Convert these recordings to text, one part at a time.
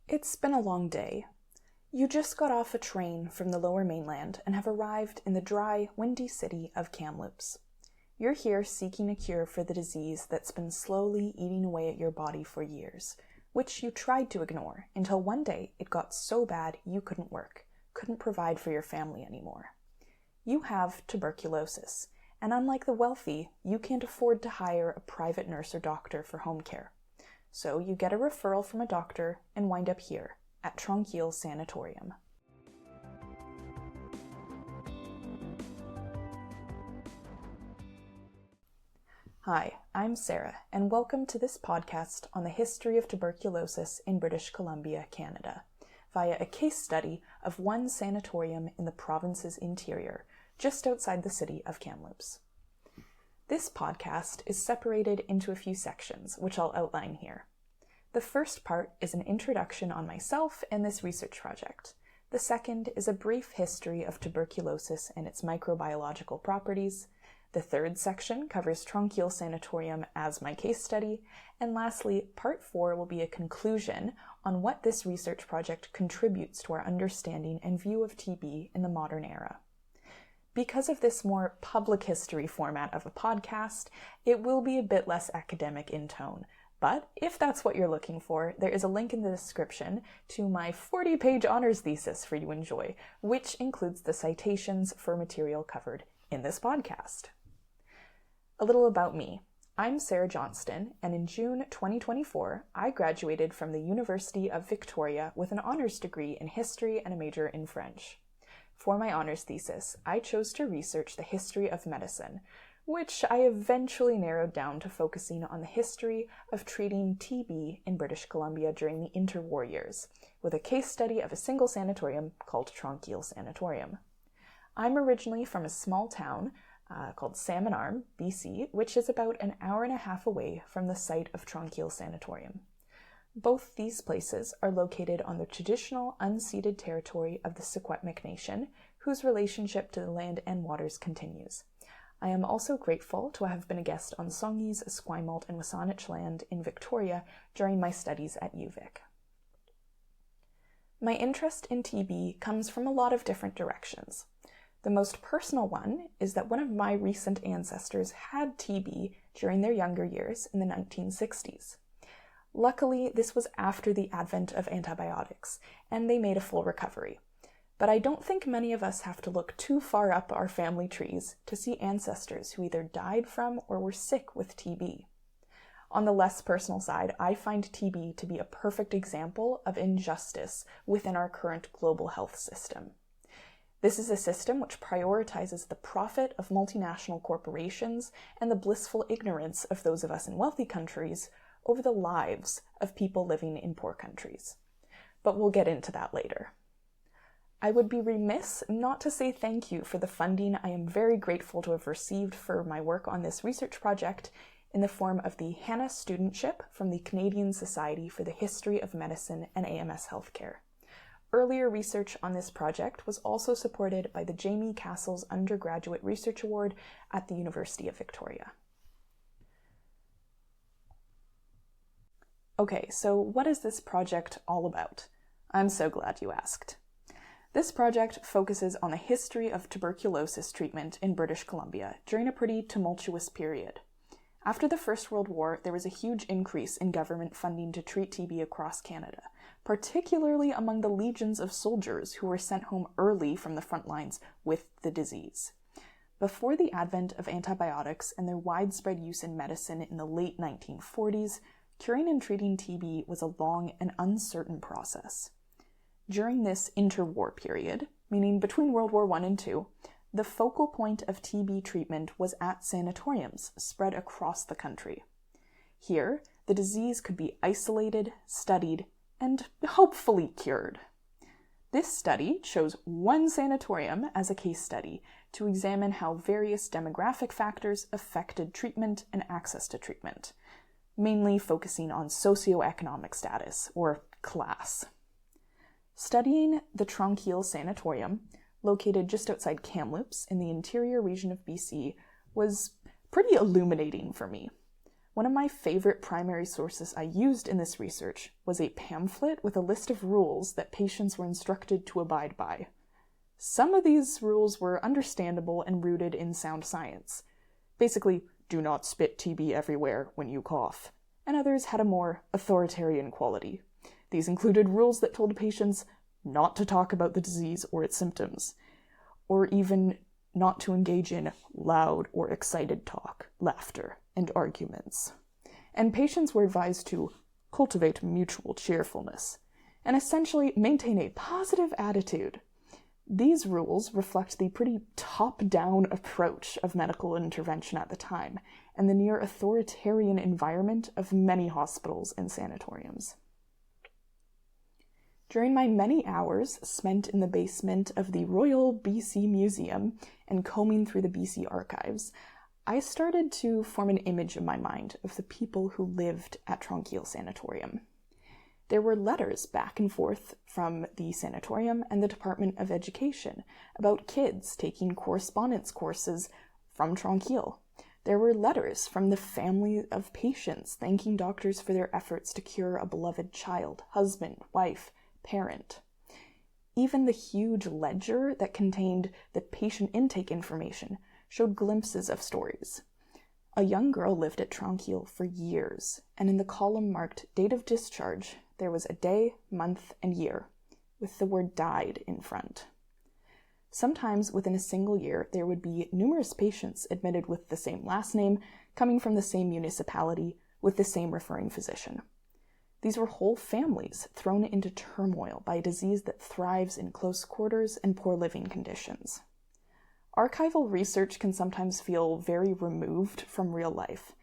It's been a long day. You just got off a train from the Lower Mainland and have arrived in the dry, windy city of Kamloops. You're here seeking a cure for the disease that's been slowly eating away at your body for years, which you tried to ignore until one day it got so bad you couldn't work, couldn't provide for your family anymore. You have tuberculosis, and unlike the wealthy, you can't afford to hire a private nurse or doctor for home care. So you get a referral from a doctor and wind up here at Tranquille Sanatorium. Hi, I'm Sarah, and welcome to this podcast on the history of tuberculosis in British Columbia, Canada, via a case study of one sanatorium in the province's interior, just outside the city of Kamloops. This podcast is separated into a few sections, which I'll outline here. The first part is an introduction on myself and this research project. The second is a brief history of tuberculosis and its microbiological properties. The third section covers Tranquille Sanatorium as my case study. And lastly, part 4 will be a conclusion on what this research project contributes to our understanding and view of TB in the modern era. Because of this more public history format of a podcast, it will be a bit less academic in tone. But if that's what you're looking for, there is a link in the description to my 40-page honors thesis for you to enjoy, which includes the citations for material covered in this podcast. A little about me. I'm Sarah Johnston, and in June 2024, I graduated from the University of Victoria with an honors degree in history and a major in French. For my honors thesis, I chose to research the history of medicine, which I eventually narrowed down to focusing on the history of treating TB in British Columbia during the interwar years, with a case study of a single sanatorium called Tranquille Sanatorium. I'm originally from a small town called Salmon Arm, BC, which is about an hour and a half away from the site of Tranquille Sanatorium. Both these places are located on the traditional unceded territory of the Secwepemc Nation, whose relationship to the land and waters continues. I am also grateful to have been a guest on Songhees, Esquimalt, and Wasanich land in Victoria during my studies at UVic. My interest in TB comes from a lot of different directions. The most personal one is that one of my recent ancestors had TB during their younger years in the 1960s. Luckily, this was after the advent of antibiotics, and they made a full recovery. But I don't think many of us have to look too far up our family trees to see ancestors who either died from or were sick with TB. On the less personal side, I find TB to be a perfect example of injustice within our current global health system. This is a system which prioritizes the profit of multinational corporations and the blissful ignorance of those of us in wealthy countries over the lives of people living in poor countries. But we'll get into that later. I would be remiss not to say thank you for the funding I am very grateful to have received for my work on this research project in the form of the Hannah Studentship from the Canadian Society for the History of Medicine and AMS Healthcare. Earlier research on this project was also supported by the Jamie Castles Undergraduate Research Award at the University of Victoria. Okay, so what is this project all about? I'm so glad you asked. This project focuses on the history of tuberculosis treatment in British Columbia during a pretty tumultuous period. After the First World War, there was a huge increase in government funding to treat TB across Canada, particularly among the legions of soldiers who were sent home early from the front lines with the disease. Before the advent of antibiotics and their widespread use in medicine in the late 1940s, curing and treating TB was a long and uncertain process. During this interwar period, meaning between World War I and II, the focal point of TB treatment was at sanatoriums spread across the country. Here, the disease could be isolated, studied, and hopefully cured. This study chose one sanatorium as a case study to examine how various demographic factors affected treatment and access to treatment, mainly focusing on socioeconomic status, or class. Studying the Tranquille Sanatorium, located just outside Kamloops in the interior region of BC, was pretty illuminating for me. One of my favorite primary sources I used in this research was a pamphlet with a list of rules that patients were instructed to abide by. Some of these rules were understandable and rooted in sound science. Basically, do not spit TB everywhere when you cough. And others had a more authoritarian quality. These included rules that told patients not to talk about the disease or its symptoms, or even not to engage in loud or excited talk, laughter, and arguments. And patients were advised to cultivate mutual cheerfulness and essentially maintain a positive attitude. These rules reflect the pretty top-down approach of medical intervention at the time and the near authoritarian environment of many hospitals and sanatoriums. During my many hours spent in the basement of the Royal BC Museum and combing through the BC archives, I started to form an image in my mind of the people who lived at Tranquille Sanatorium. There were letters back and forth from the sanatorium and the Department of Education about kids taking correspondence courses from Tranquille. There were letters from the family of patients thanking doctors for their efforts to cure a beloved child, husband, wife, parent. Even the huge ledger that contained the patient intake information showed glimpses of stories. A young girl lived at Tranquille for years, and in the column marked date of discharge, there was a day, month, and year, with the word died in front. Sometimes within a single year, there would be numerous patients admitted with the same last name, coming from the same municipality, with the same referring physician. These were whole families thrown into turmoil by a disease that thrives in close quarters and poor living conditions. Archival research can sometimes feel very removed from real life,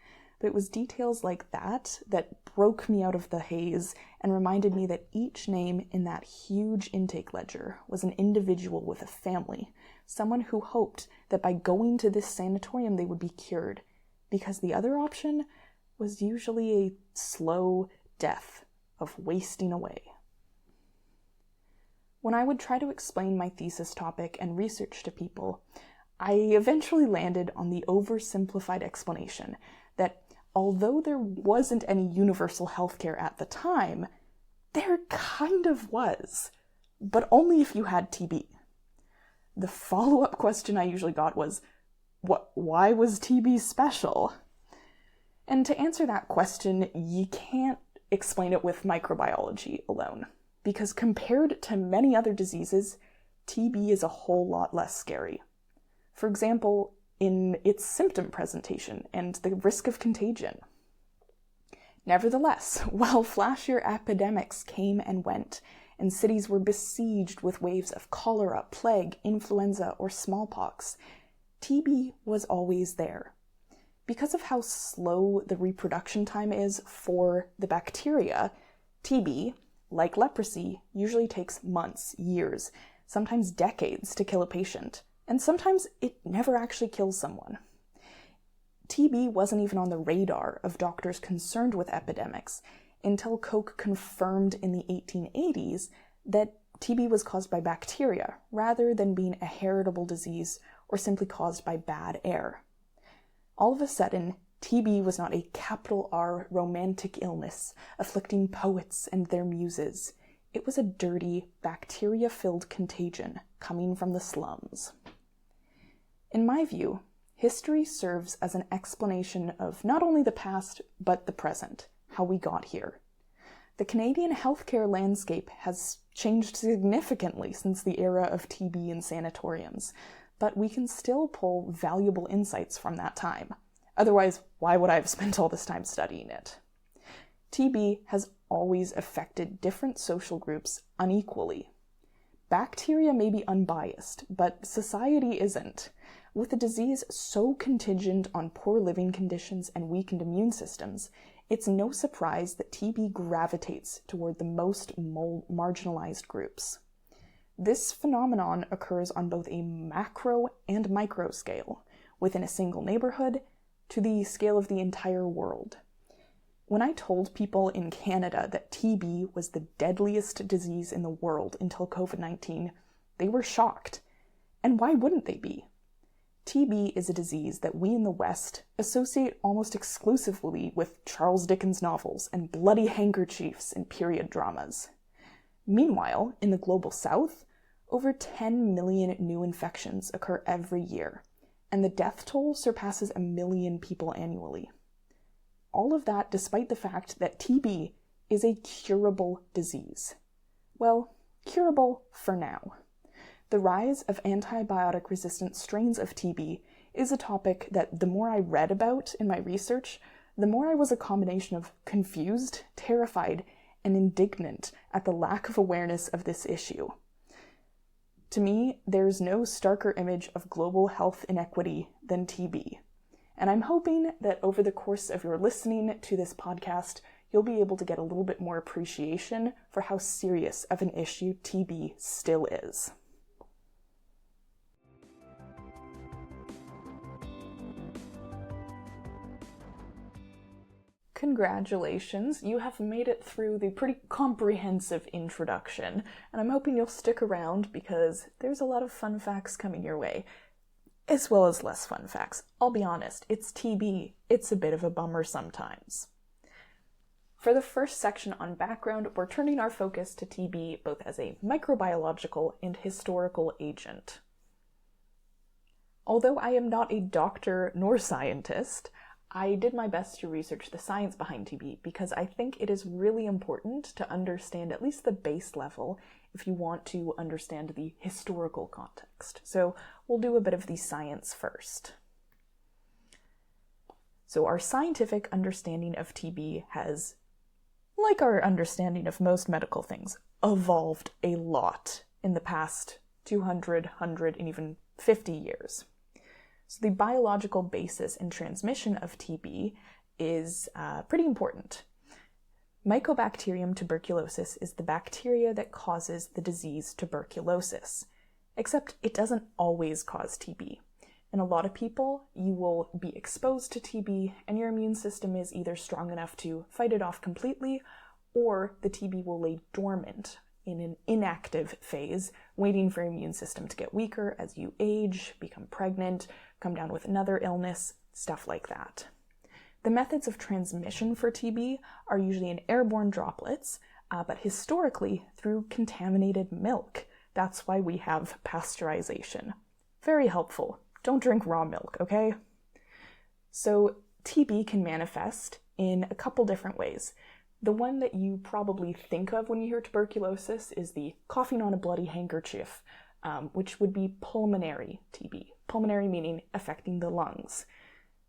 but it was details like that that broke me out of the haze and reminded me that each name in that huge intake ledger was an individual with a family, someone who hoped that by going to this sanatorium they would be cured, because the other option was usually a slow death of wasting away. When I would try to explain my thesis topic and research to people, I eventually landed on the oversimplified explanation that although there wasn't any universal healthcare at the time, there kind of was, but only if you had TB. The follow-up question I usually got was, why was TB special? And to answer that question, you can't explain it with microbiology alone, because compared to many other diseases, TB is a whole lot less scary. For example, in its symptom presentation and the risk of contagion. Nevertheless, while flashier epidemics came and went, and cities were besieged with waves of cholera, plague, influenza, or smallpox, TB was always there. Because of how slow the reproduction time is for the bacteria, TB, like leprosy, usually takes months, years, sometimes decades to kill a patient. And sometimes it never actually kills someone. TB wasn't even on the radar of doctors concerned with epidemics until Koch confirmed in the 1880s that TB was caused by bacteria rather than being a heritable disease or simply caused by bad air. All of a sudden, TB was not a capital R romantic illness afflicting poets and their muses. It was a dirty, bacteria-filled contagion coming from the slums. In my view, history serves as an explanation of not only the past, but the present, how we got here. The Canadian healthcare landscape has changed significantly since the era of TB and sanatoriums, but we can still pull valuable insights from that time. Otherwise, why would I have spent all this time studying it? TB has always affected different social groups unequally. Bacteria may be unbiased, but society isn't. With a disease so contingent on poor living conditions and weakened immune systems, it's no surprise that TB gravitates toward the most marginalized groups. This phenomenon occurs on both a macro and micro scale, within a single neighborhood, to the scale of the entire world. When I told people in Canada that TB was the deadliest disease in the world until COVID-19, they were shocked. And why wouldn't they be? TB is a disease that we in the West associate almost exclusively with Charles Dickens novels and bloody handkerchiefs in period dramas. Meanwhile, in the global South, over 10 million new infections occur every year, and the death toll surpasses 1 million people annually. All of that despite the fact that TB is a curable disease. Well, curable for now. The rise of antibiotic-resistant strains of TB is a topic that the more I read about in my research, the more I was a combination of confused, terrified, and indignant at the lack of awareness of this issue. To me, there's no starker image of global health inequity than TB. And I'm hoping that over the course of your listening to this podcast, you'll be able to get a little bit more appreciation for how serious of an issue TB still is. Congratulations, you have made it through the pretty comprehensive introduction, and I'm hoping you'll stick around because there's a lot of fun facts coming your way, as well as less fun facts. I'll be honest, it's TB. It's a bit of a bummer sometimes. For the first section on background, we're turning our focus to TB both as a microbiological and historical agent. Although I am not a doctor nor scientist, I did my best to research the science behind TB because I think it is really important to understand at least the base level if you want to understand the historical context. So we'll do a bit of the science first. So our scientific understanding of TB has, like our understanding of most medical things, evolved a lot in the past 200, 100, and even 50 years. So the biological basis and transmission of TB is pretty important. Mycobacterium tuberculosis is the bacteria that causes the disease tuberculosis, except it doesn't always cause TB. In a lot of people, you will be exposed to TB and your immune system is either strong enough to fight it off completely, or the TB will lay dormant in an inactive phase, waiting for your immune system to get weaker as you age, become pregnant, come down with another illness, stuff like that. The methods of transmission for TB are usually in airborne droplets, but historically through contaminated milk. That's why we have pasteurization. Very helpful. Don't drink raw milk, okay? So TB can manifest in a couple different ways. The one that you probably think of when you hear tuberculosis is the coughing on a bloody handkerchief, which would be pulmonary TB. Pulmonary meaning affecting the lungs.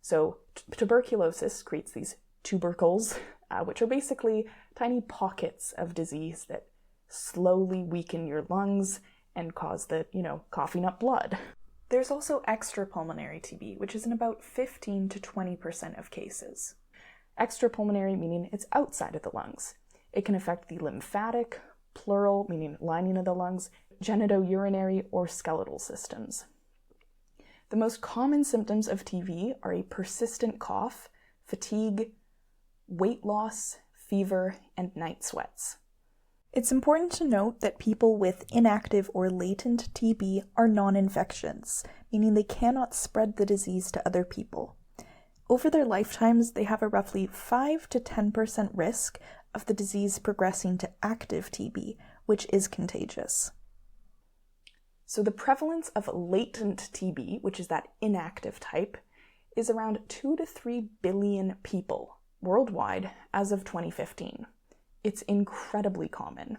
So tuberculosis creates these tubercles, which are basically tiny pockets of disease that slowly weaken your lungs and cause the, coughing up blood. There's also extrapulmonary TB, which is in about 15 to 20% of cases. Extrapulmonary meaning it's outside of the lungs. It can affect the lymphatic, pleural meaning lining of the lungs, genitourinary, or skeletal systems. The most common symptoms of TB are a persistent cough, fatigue, weight loss, fever, and night sweats. It's important to note that people with inactive or latent TB are non-infections, meaning they cannot spread the disease to other people. Over their lifetimes, they have a roughly 5 to 10% risk of the disease progressing to active TB, which is contagious. So the prevalence of latent TB, which is that inactive type, is around 2 to 3 billion people worldwide as of 2015. It's incredibly common.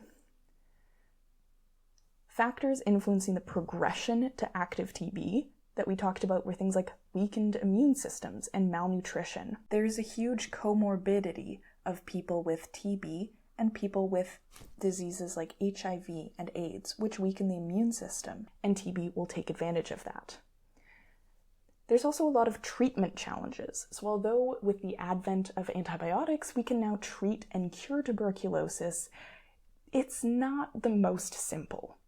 Factors influencing the progression to active TB that we talked about were things like weakened immune systems and malnutrition. There's a huge comorbidity of people with TB and people with diseases like HIV and AIDS, which weaken the immune system, and TB will take advantage of that. There's also a lot of treatment challenges. So although with the advent of antibiotics, we can now treat and cure tuberculosis, it's not the most simple.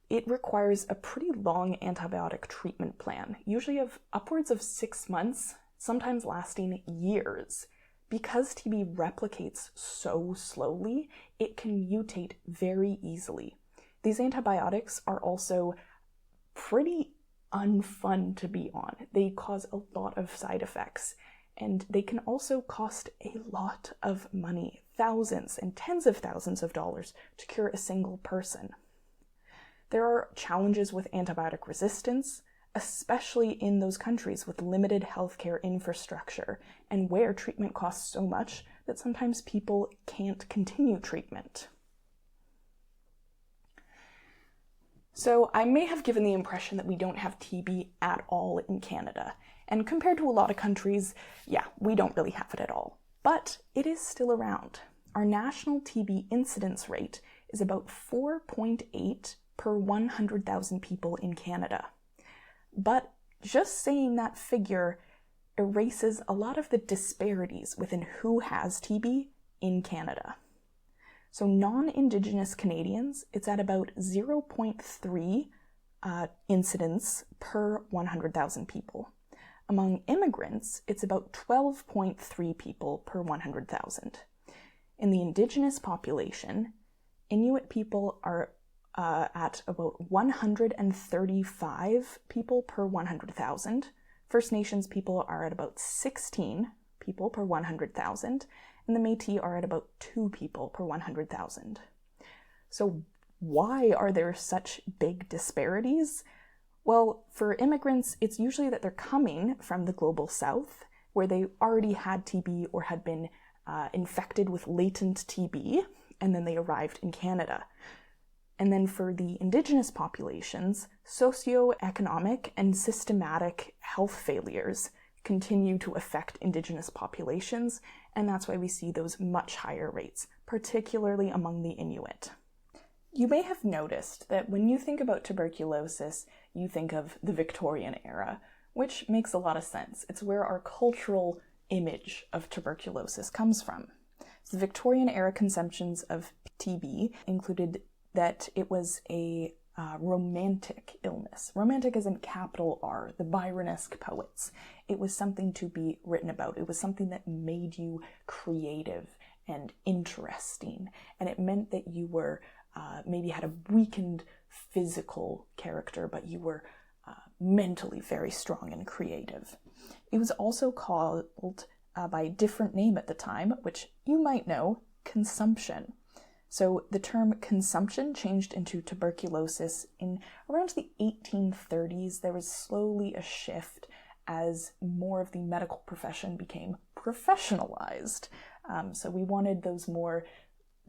It requires a pretty long antibiotic treatment plan, usually of upwards of 6 months, sometimes lasting years. Because TB replicates so slowly, it can mutate very easily. These antibiotics are also pretty unfun to be on. They cause a lot of side effects, and they can also cost a lot of money, thousands and tens of thousands of dollars to cure a single person. There are challenges with antibiotic resistance, especially in those countries with limited healthcare infrastructure and where treatment costs so much that sometimes people can't continue treatment. So I may have given the impression that we don't have TB at all in Canada. And compared to a lot of countries, yeah, we don't really have it at all. But it is still around. Our national TB incidence rate is about 4.8 per 100,000 people in Canada. But just saying that figure erases a lot of the disparities within who has TB in Canada. So non-Indigenous Canadians, it's at about 0.3 incidents per 100,000 people. Among immigrants, it's about 12.3 people per 100,000. In the Indigenous population, Inuit people are at about 135 people per 100,000. First Nations people are at about 16 people per 100,000. And the Métis are at about 2 people per 100,000. So why are there such big disparities? Well, for immigrants, it's usually that they're coming from the global south, where they already had TB or had been infected with latent TB, and then they arrived in Canada. And then for the Indigenous populations, socioeconomic and systematic health failures continue to affect Indigenous populations, and that's why we see those much higher rates, particularly among the Inuit. You may have noticed that when you think about tuberculosis, you think of the Victorian era, which makes a lot of sense. It's where our cultural image of tuberculosis comes from. The Victorian era conceptions of TB included that it was a romantic illness. Romantic as in capital R, the Byronesque poets. It was something to be written about. It was something that made you creative and interesting. And it meant that you were maybe had a weakened physical character, but you were mentally very strong and creative. It was also called by a different name at the time, which you might know, consumption. So the term consumption changed into tuberculosis in around the 1830s. There was slowly a shift as more of the medical profession became professionalized. So we wanted those more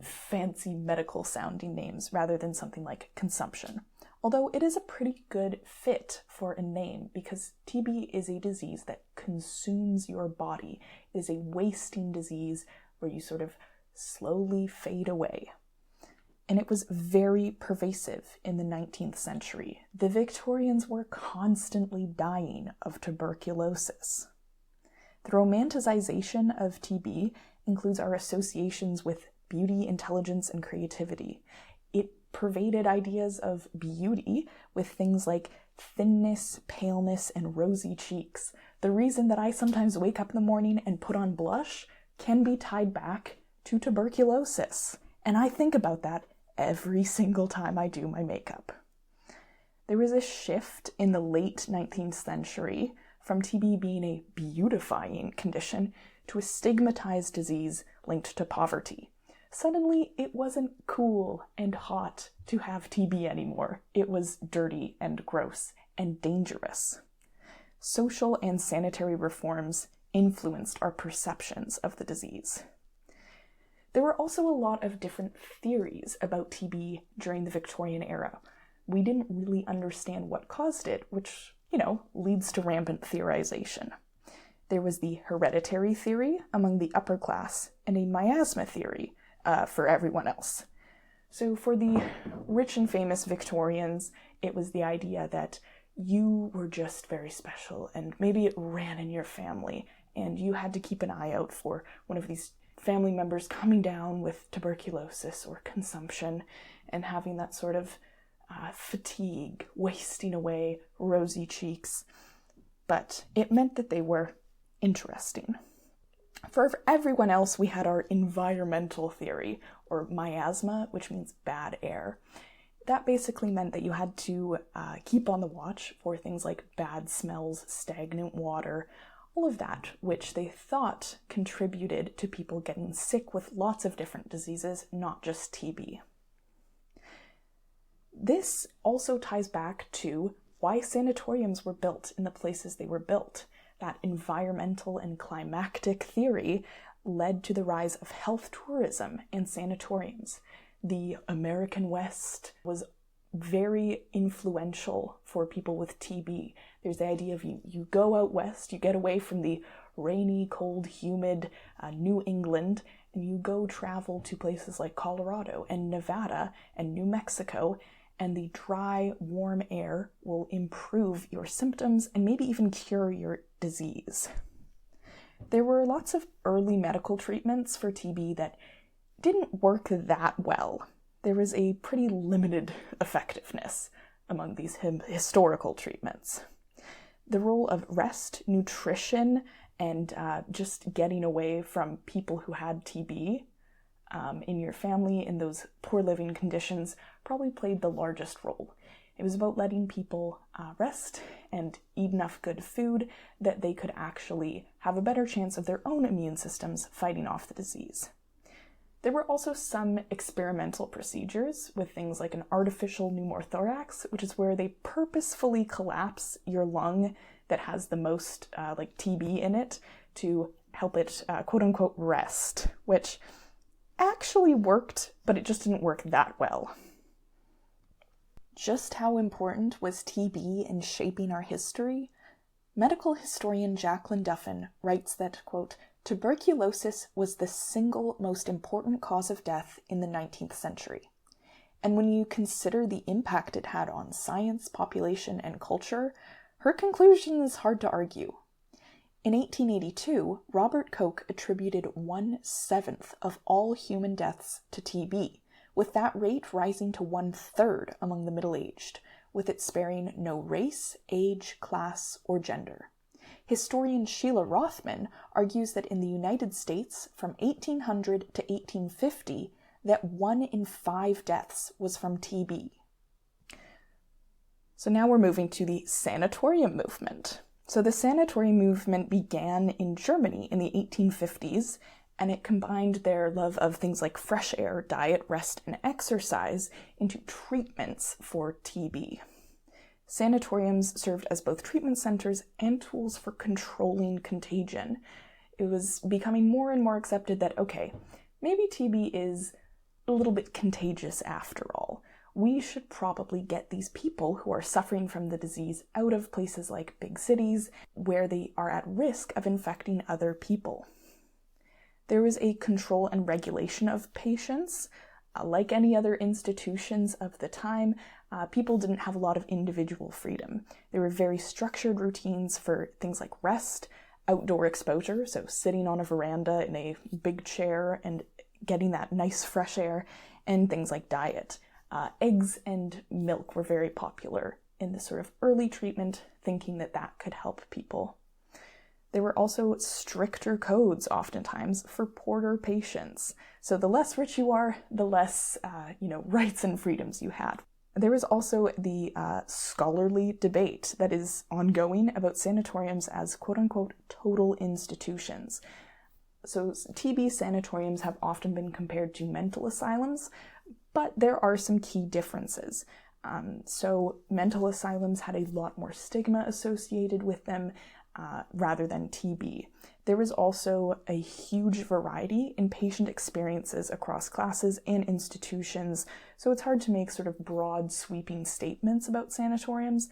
fancy medical sounding names rather than something like consumption. Although it is a pretty good fit for a name because TB is a disease that consumes your body. It is a wasting disease where you sort of slowly fade away. And it was very pervasive in the 19th century. The Victorians were constantly dying of tuberculosis. The romanticization of TB includes our associations with beauty, intelligence, and creativity. It pervaded ideas of beauty with things like thinness, paleness, and rosy cheeks. The reason that I sometimes wake up in the morning and put on blush can be tied back to tuberculosis. And I think about that every single time I do my makeup. There was a shift in the late 19th century from TB being a beautifying condition to a stigmatized disease linked to poverty. Suddenly, it wasn't cool and hot to have TB anymore. It was dirty and gross and dangerous. Social and sanitary reforms influenced our perceptions of the disease. There were also a lot of different theories about TB during the Victorian era. We didn't really understand what caused it, which, leads to rampant theorization. There was the hereditary theory among the upper class and a miasma theory for everyone else. So for the rich and famous Victorians, it was the idea that you were just very special and maybe it ran in your family and you had to keep an eye out for one of these family members coming down with tuberculosis or consumption and having that sort of fatigue, wasting away, rosy cheeks. But it meant that they were interesting. For everyone else, we had our environmental theory, or miasma, which means bad air. That basically meant that you had to keep on the watch for things like bad smells, stagnant water, all of that, which they thought contributed to people getting sick with lots of different diseases, not just TB. This also ties back to why sanatoriums were built in the places they were built. That environmental and climactic theory led to the rise of health tourism and sanatoriums. The American West was very influential for people with TB. There's the idea of you go out west, you get away from the rainy, cold, humid New England, and you go travel to places like Colorado and Nevada and New Mexico, and the dry, warm air will improve your symptoms and maybe even cure your disease. There were lots of early medical treatments for TB that didn't work that well. There was a pretty limited effectiveness among these historical treatments. The role of rest, nutrition, and just getting away from people who had TB in your family in those poor living conditions probably played the largest role. It was about letting people rest and eat enough good food that they could actually have a better chance of their own immune systems fighting off the disease. There were also some experimental procedures with things like an artificial pneumothorax, which is where they purposefully collapse your lung that has the most TB in it to help it quote-unquote rest, which actually worked, but it just didn't work that well. Just how important was TB in shaping our history? Medical historian Jacqueline Duffin writes that, quote, tuberculosis was the single most important cause of death in the 19th century. And when you consider the impact it had on science, population, and culture, her conclusion is hard to argue. In 1882, Robert Koch attributed 1/7 of all human deaths to TB, with that rate rising to 1/3 among the middle-aged, with it sparing no race, age, class, or gender. Historian Sheila Rothman argues that in the United States, from 1800 to 1850, that 1 in 5 deaths was from TB. So now we're moving to the sanatorium movement. So the sanatorium movement began in Germany in the 1850s, and it combined their love of things like fresh air, diet, rest, and exercise into treatments for TB. Sanatoriums served as both treatment centers and tools for controlling contagion. It was becoming more and more accepted that, okay, maybe TB is a little bit contagious after all. We should probably get these people who are suffering from the disease out of places like big cities where they are at risk of infecting other people. There was a control and regulation of patients. Like any other institutions of the time, people didn't have a lot of individual freedom. There were very structured routines for things like rest, outdoor exposure, so sitting on a veranda in a big chair and getting that nice fresh air, and things like diet. Eggs and milk were very popular in this sort of early treatment, thinking that that could help people. There were also stricter codes oftentimes for poorer patients. So the less rich you are, the less rights and freedoms you had. There was also the scholarly debate that is ongoing about sanatoriums as quote-unquote total institutions. So TB sanatoriums have often been compared to mental asylums, but there are some key differences. So mental asylums had a lot more stigma associated with them rather than TB. There was also a huge variety in patient experiences across classes and institutions, so it's hard to make sort of broad, sweeping statements about sanatoriums.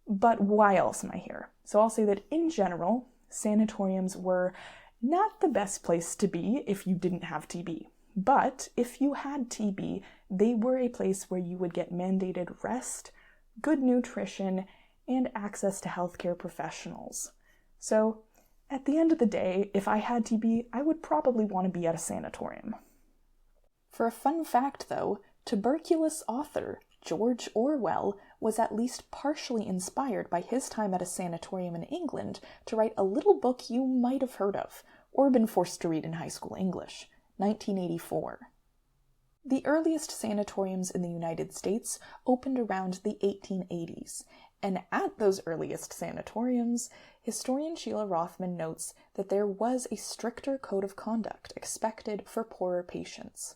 But why else am I here? So I'll say that in general, sanatoriums were not the best place to be if you didn't have TB. But if you had TB, they were a place where you would get mandated rest, good nutrition, and access to healthcare professionals. So, at the end of the day, if I had TB, I would probably want to be at a sanatorium. For a fun fact, though, Tuberculosis author George Orwell was at least partially inspired by his time at a sanatorium in England to write a little book you might have heard of, or been forced to read in high school English, 1984. The earliest sanatoriums in the United States opened around the 1880s, and at those earliest sanatoriums, historian Sheila Rothman notes that there was a stricter code of conduct expected for poorer patients.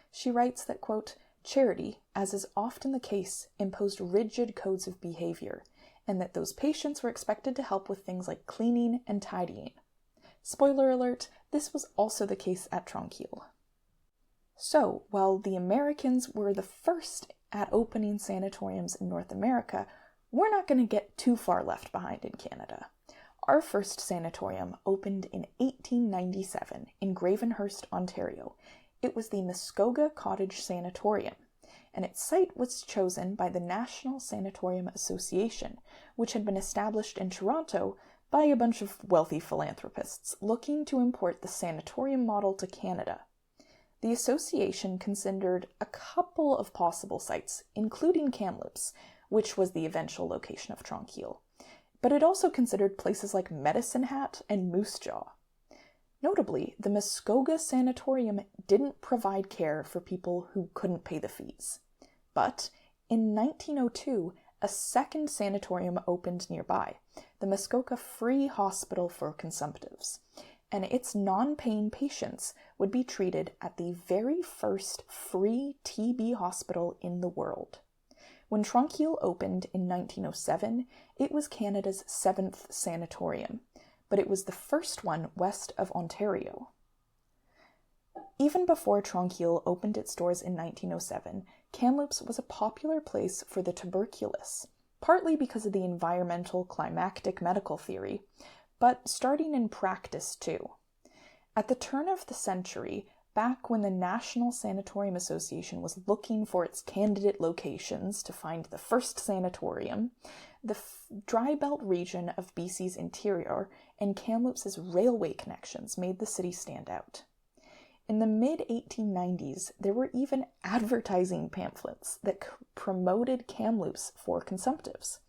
She writes that, quote, "Charity, as is often the case, imposed rigid codes of behavior, and that those patients were expected to help with things like cleaning and tidying." Spoiler alert, this was also the case at Tranquille. So, while the Americans were the first at opening sanatoriums in North America, we're not going to get too far left behind in Canada. Our first sanatorium opened in 1897 in Gravenhurst, Ontario. It was the Muskogee Cottage Sanatorium, and its site was chosen by the National Sanatorium Association, which had been established in Toronto by a bunch of wealthy philanthropists looking to import the sanatorium model to Canada. The association considered a couple of possible sites, including Kamloops, which was the eventual location of Tranquille, but it also considered places like Medicine Hat and Moose Jaw. Notably, the Muskogee Sanatorium didn't provide care for people who couldn't pay the fees. But in 1902, a second sanatorium opened nearby, the Muskogee Free Hospital for Consumptives, and its non-paying patients would be treated at the very first free TB hospital in the world. When Tranquille opened in 1907, it was Canada's 7th sanatorium, but it was the first one west of Ontario. Even before Tranquille opened its doors in 1907, Kamloops was a popular place for the tuberculous, partly because of the environmental climactic medical theory, but starting in practice too. At the turn of the century, back when the National Sanatorium Association was looking for its candidate locations to find the first sanatorium, the dry belt region of BC's interior and Kamloops' railway connections made the city stand out. In the mid-1890s, there were even advertising pamphlets that promoted Kamloops for consumptives.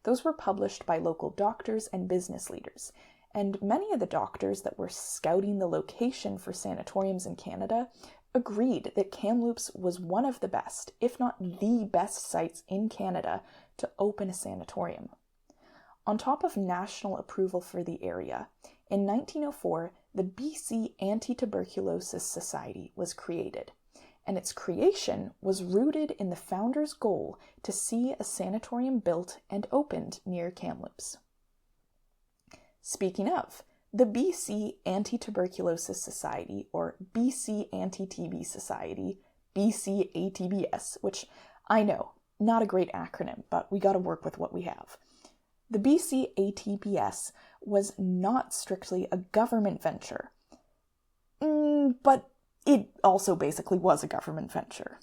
Those were published by local doctors and business leaders, and many of the doctors that were scouting the location for sanatoriums in Canada agreed that Kamloops was one of the best, if not the best sites in Canada to open a sanatorium. On top of national approval for the area, in 1904, the BC Anti-Tuberculosis Society was created, and its creation was rooted in the founder's goal to see a sanatorium built and opened near Kamloops. Speaking of, the BC Anti-Tuberculosis Society, or BC Anti-TB Society, BC ATBS, which I know, not a great acronym, but we gotta work with what we have. The BC ATBS was not strictly a government venture, but it also basically was a government venture.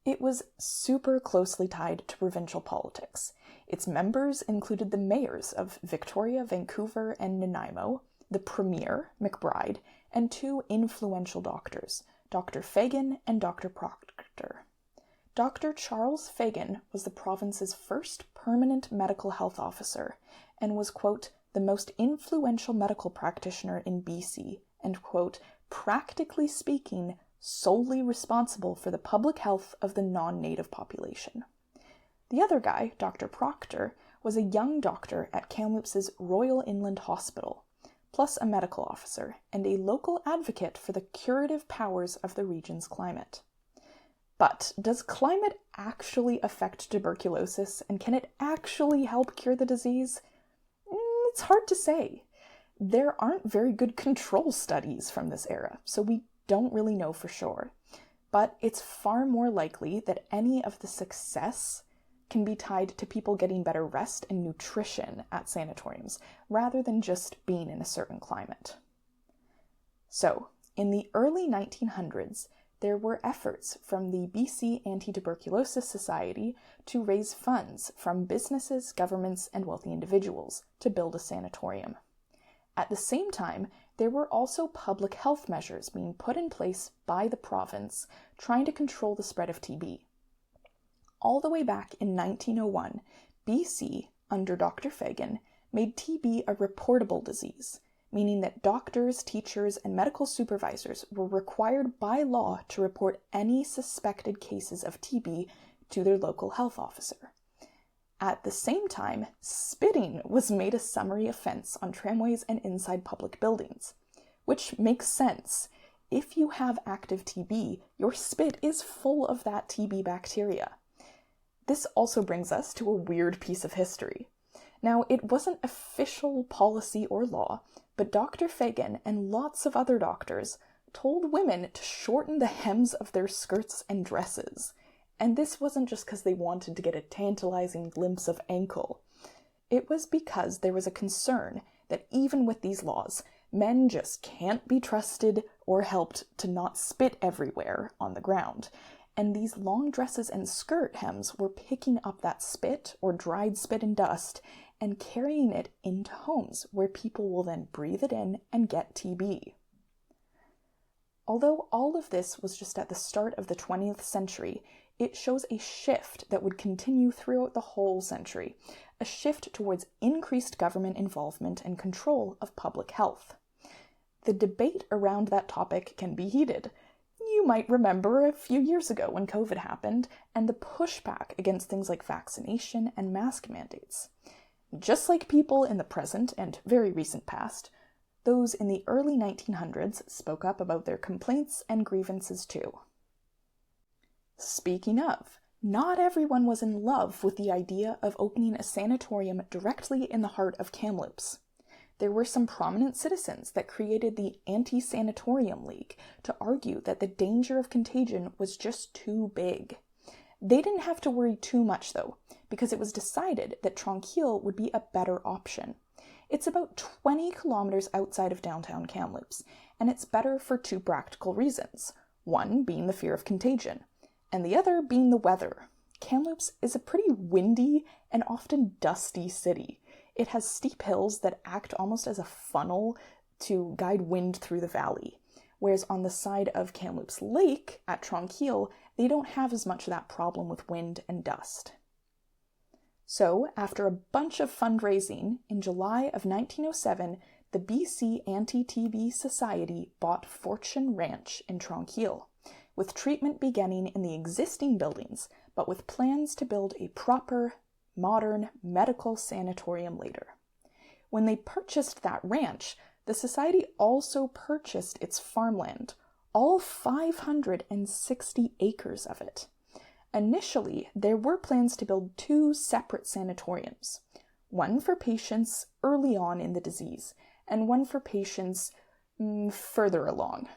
It was super closely tied to provincial politics. Its members included the mayors of Victoria, Vancouver, and Nanaimo, the premier, McBride, and two influential doctors, Dr. Fagan and Dr. Proctor. Dr. Charles Fagan was the province's first permanent medical health officer and was, quote, the most influential medical practitioner in BC and, quote, practically speaking, solely responsible for the public health of the non-native population. The other guy, Dr. Proctor, was a young doctor at Kamloops' Royal Inland Hospital, plus a medical officer and a local advocate for the curative powers of the region's climate. But does climate actually affect tuberculosis, and can it actually help cure the disease? It's hard to say. There aren't very good control studies from this era, so we don't really know for sure. But it's far more likely that any of the success can be tied to people getting better rest and nutrition at sanatoriums, rather than just being in a certain climate. So, in the early 1900s, there were efforts from the BC Anti-Tuberculosis Society to raise funds from businesses, governments, and wealthy individuals to build a sanatorium. At the same time, there were also public health measures being put in place by the province trying to control the spread of TB. All the way back in 1901, BC, under Dr. Fagan, made TB a reportable disease, meaning that doctors, teachers, and medical supervisors were required by law to report any suspected cases of TB to their local health officer. At the same time, spitting was made a summary offense on tramways and inside public buildings, which makes sense. If you have active TB, your spit is full of that TB bacteria. This also brings us to a weird piece of history. Now, it wasn't official policy or law, but Dr. Fagan and lots of other doctors told women to shorten the hems of their skirts and dresses. And this wasn't just because they wanted to get a tantalizing glimpse of ankle. It was because there was a concern that even with these laws, men just can't be trusted or helped to not spit everywhere on the ground. And these long dresses and skirt hems were picking up that spit or dried spit and dust and carrying it into homes where people will then breathe it in and get TB. Although all of this was just at the start of the 20th century, it shows a shift that would continue throughout the whole century, a shift towards increased government involvement and control of public health. The debate around that topic can be heated. You might remember a few years ago when COVID happened and the pushback against things like vaccination and mask mandates. Just like people in the present and very recent past, those in the early 1900s spoke up about their complaints and grievances too. Speaking of, not everyone was in love with the idea of opening a sanatorium directly in the heart of Kamloops. There were some prominent citizens that created the Anti-Sanatorium League to argue that the danger of contagion was just too big. They didn't have to worry too much though, because it was decided that Tranquille would be a better option. It's about 20 kilometers outside of downtown Kamloops, and it's better for two practical reasons. One being the fear of contagion, and the other being the weather. Kamloops is a pretty windy and often dusty city. It has steep hills that act almost as a funnel to guide wind through the valley, whereas on the side of Kamloops Lake at Tranquille, they don't have as much of that problem with wind and dust. So, after a bunch of fundraising, in July of 1907, the BC Anti-TB Society bought Fortune Ranch in Tranquille, with treatment beginning in the existing buildings, but with plans to build a proper, modern medical sanatorium later. When they purchased that ranch, the society also purchased its farmland, all 560 acres of it. Initially, there were plans to build two separate sanatoriums, one for patients early on in the disease, and one for patients further along.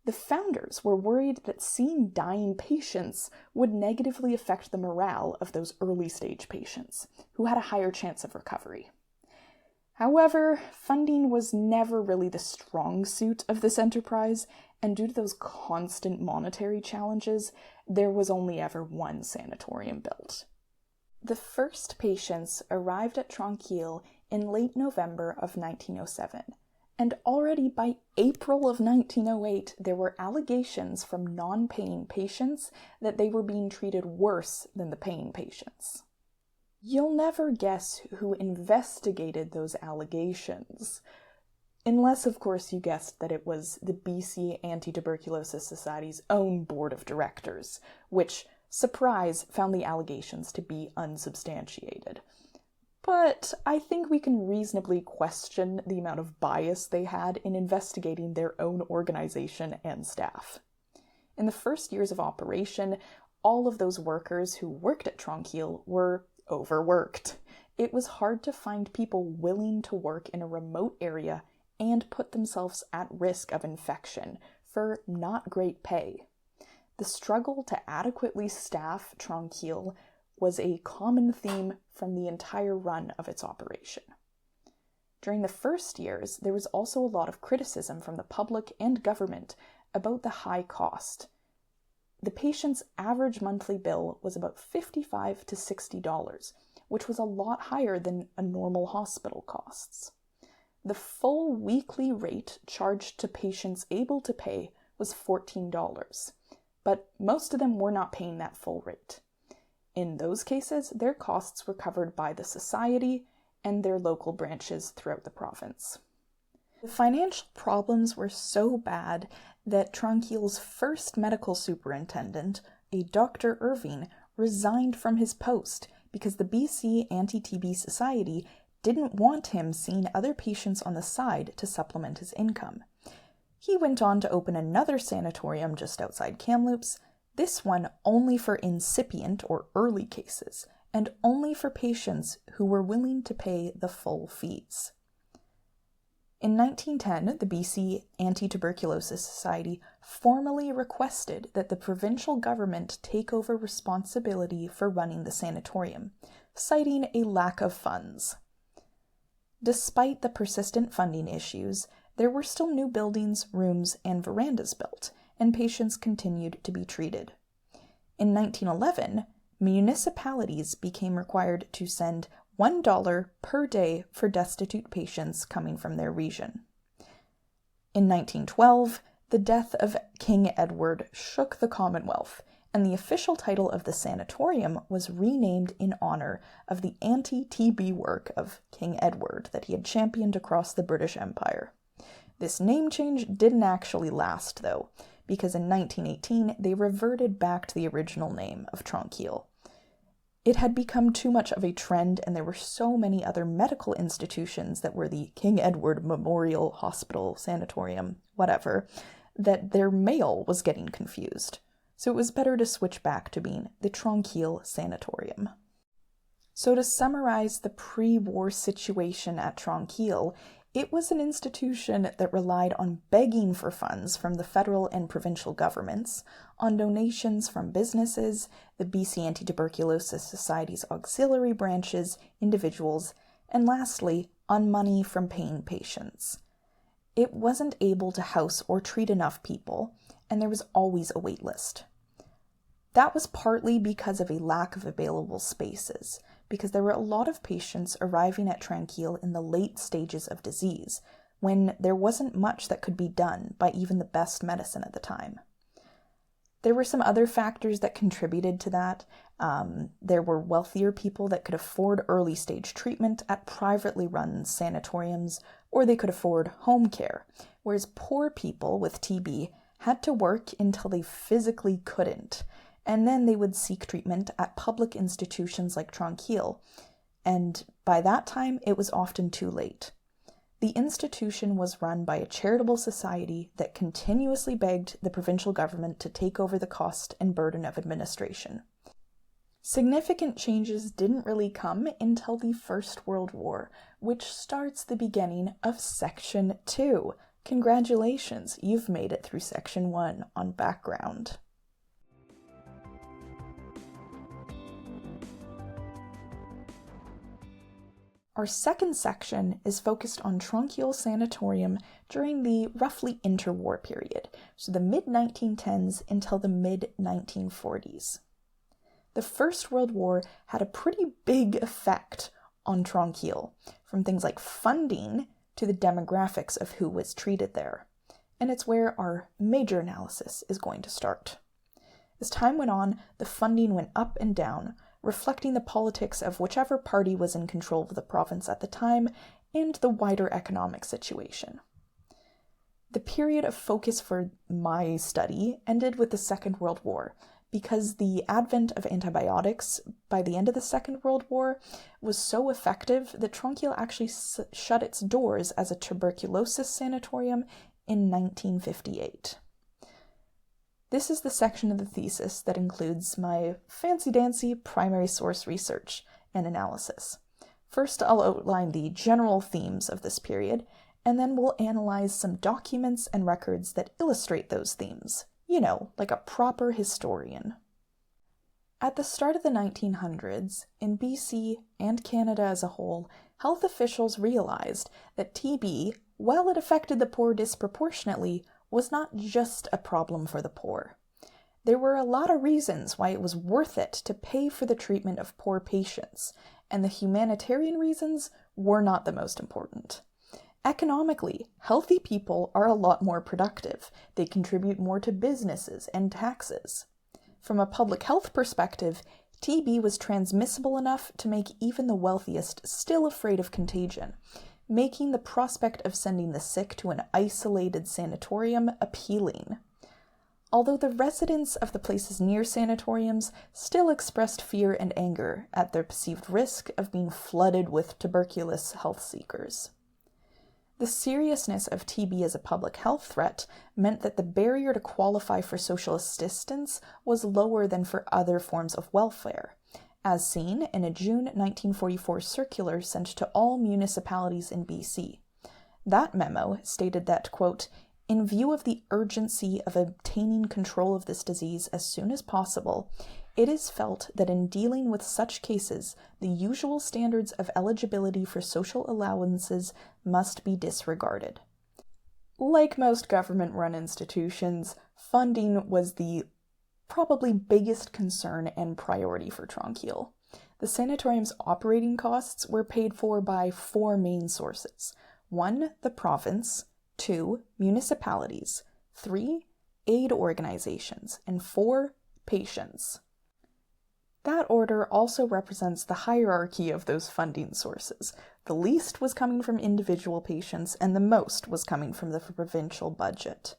The founders were worried that seeing dying patients would negatively affect the morale of those early-stage patients, who had a higher chance of recovery. However, funding was never really the strong suit of this enterprise, and due to those constant monetary challenges, there was only ever one sanatorium built. The first patients arrived at Tranquille in late November of 1907, and already by April of 1908, there were allegations from non-paying patients that they were being treated worse than the paying patients. You'll never guess who investigated those allegations. Unless, of course, you guessed that it was the BC Anti-Tuberculosis Society's own board of directors, which, surprise, found the allegations to be unsubstantiated. But I think we can reasonably question the amount of bias they had in investigating their own organization and staff. In the first years of operation, all of those workers who worked at Tranquille were overworked. It was hard to find people willing to work in a remote area and put themselves at risk of infection for not great pay. The struggle to adequately staff Tranquille was a common theme from the entire run of its operation. During the first years, there was also a lot of criticism from the public and government about the high cost. The patient's average monthly bill was about $55 to $60, which was a lot higher than a normal hospital costs. The full weekly rate charged to patients able to pay was $14, but most of them were not paying that full rate. In those cases, their costs were covered by the society and their local branches throughout the province. The financial problems were so bad that Tranquille's first medical superintendent, a Dr. Irving, resigned from his post because the BC Anti-TB Society didn't want him seeing other patients on the side to supplement his income. He went on to open another sanatorium just outside Kamloops, this one only for incipient or early cases, and only for patients who were willing to pay the full fees. In 1910, the BC Anti-Tuberculosis Society formally requested that the provincial government take over responsibility for running the sanatorium, citing a lack of funds. Despite the persistent funding issues, there were still new buildings, rooms, and verandas built, and patients continued to be treated. In 1911, municipalities became required to send $1 per day for destitute patients coming from their region. In 1912, the death of King Edward shook the Commonwealth, and the official title of the sanatorium was renamed in honor of the anti-TB work of King Edward that he had championed across the British Empire. This name change didn't actually last, though, because in 1918 they reverted back to the original name of Tranquille. It had become too much of a trend, and there were so many other medical institutions that were the King Edward Memorial Hospital, Sanatorium, whatever, that their mail was getting confused. So it was better to switch back to being the Tranquille Sanatorium. So to summarize the pre-war situation at Tranquille, it was an institution that relied on begging for funds from the federal and provincial governments, on donations from businesses, the BC Anti-Tuberculosis Society's auxiliary branches, individuals, and lastly, on money from paying patients. It wasn't able to house or treat enough people, and there was always a wait list. That was partly because of a lack of available spaces, because there were a lot of patients arriving at Tranquille in the late stages of disease, when there wasn't much that could be done by even the best medicine at the time. There were some other factors that contributed to that. There were wealthier people that could afford early stage treatment at privately run sanatoriums, or they could afford home care, whereas poor people with TB had to work until they physically couldn't, and then they would seek treatment at public institutions like Tranquille, and by that time it was often too late. The institution was run by a charitable society that continuously begged the provincial government to take over the cost and burden of administration. Significant changes didn't really come until the First World War, which starts the beginning of Section 2. Congratulations, you've made it through Section 1 on background. Our second section is focused on Tranquille Sanatorium during the roughly interwar period, so the mid-1910s until the mid-1940s. The First World War had a pretty big effect on Tranquille, from things like funding to the demographics of who was treated there, and it's where our major analysis is going to start. As time went on, the funding went up and down, reflecting the politics of whichever party was in control of the province at the time and the wider economic situation. The period of focus for my study ended with the Second World War, because the advent of antibiotics by the end of the Second World War was so effective that Tranquille actually shut its doors as a tuberculosis sanatorium in 1958. This is the section of the thesis that includes my fancy-dancy primary source research and analysis. First, I'll outline the general themes of this period, and then we'll analyze some documents and records that illustrate those themes. You know, like a proper historian. At the start of the 1900s, in BC and Canada as a whole, health officials realized that TB, while it affected the poor disproportionately, was not just a problem for the poor. There were a lot of reasons why it was worth it to pay for the treatment of poor patients, and the humanitarian reasons were not the most important. Economically, healthy people are a lot more productive. They contribute more to businesses and taxes. From a public health perspective, TB was transmissible enough to make even the wealthiest still afraid of contagion, making the prospect of sending the sick to an isolated sanatorium appealing. Although the residents of the places near sanatoriums still expressed fear and anger at their perceived risk of being flooded with tuberculous health seekers. The seriousness of TB as a public health threat meant that the barrier to qualify for social assistance was lower than for other forms of welfare, as seen in a June 1944 circular sent to all municipalities in BC. That memo stated that, quote, "In view of the urgency of obtaining control of this disease as soon as possible, it is felt that in dealing with such cases, the usual standards of eligibility for social allowances must be disregarded." Like most government-run institutions, funding was the probably biggest concern and priority for Tranquille. The sanatorium's operating costs were paid for by 4 main sources. 1, the province, 2, municipalities, 3, aid organizations, and 4, patients. That order also represents the hierarchy of those funding sources. The least was coming from individual patients, and the most was coming from the provincial budget.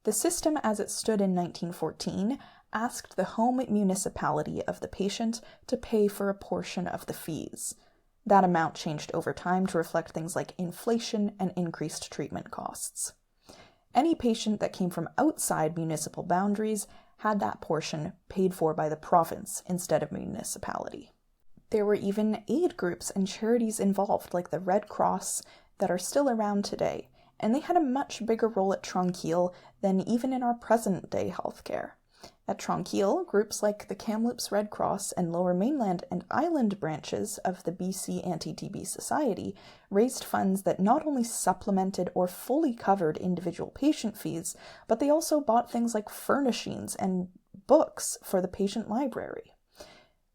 The system as it stood in 1914 asked the home municipality of the patient to pay for a portion of the fees. That amount changed over time to reflect things like inflation and increased treatment costs. Any patient that came from outside municipal boundaries had that portion paid for by the province instead of municipality. There were even aid groups and charities involved, like the Red Cross, that are still around today, and they had a much bigger role at Tranquille than even in our present-day healthcare. At Tranquille, groups like the Kamloops Red Cross and Lower Mainland and Island branches of the BC Anti-TB Society raised funds that not only supplemented or fully covered individual patient fees, but they also bought things like furnishings and books for the patient library.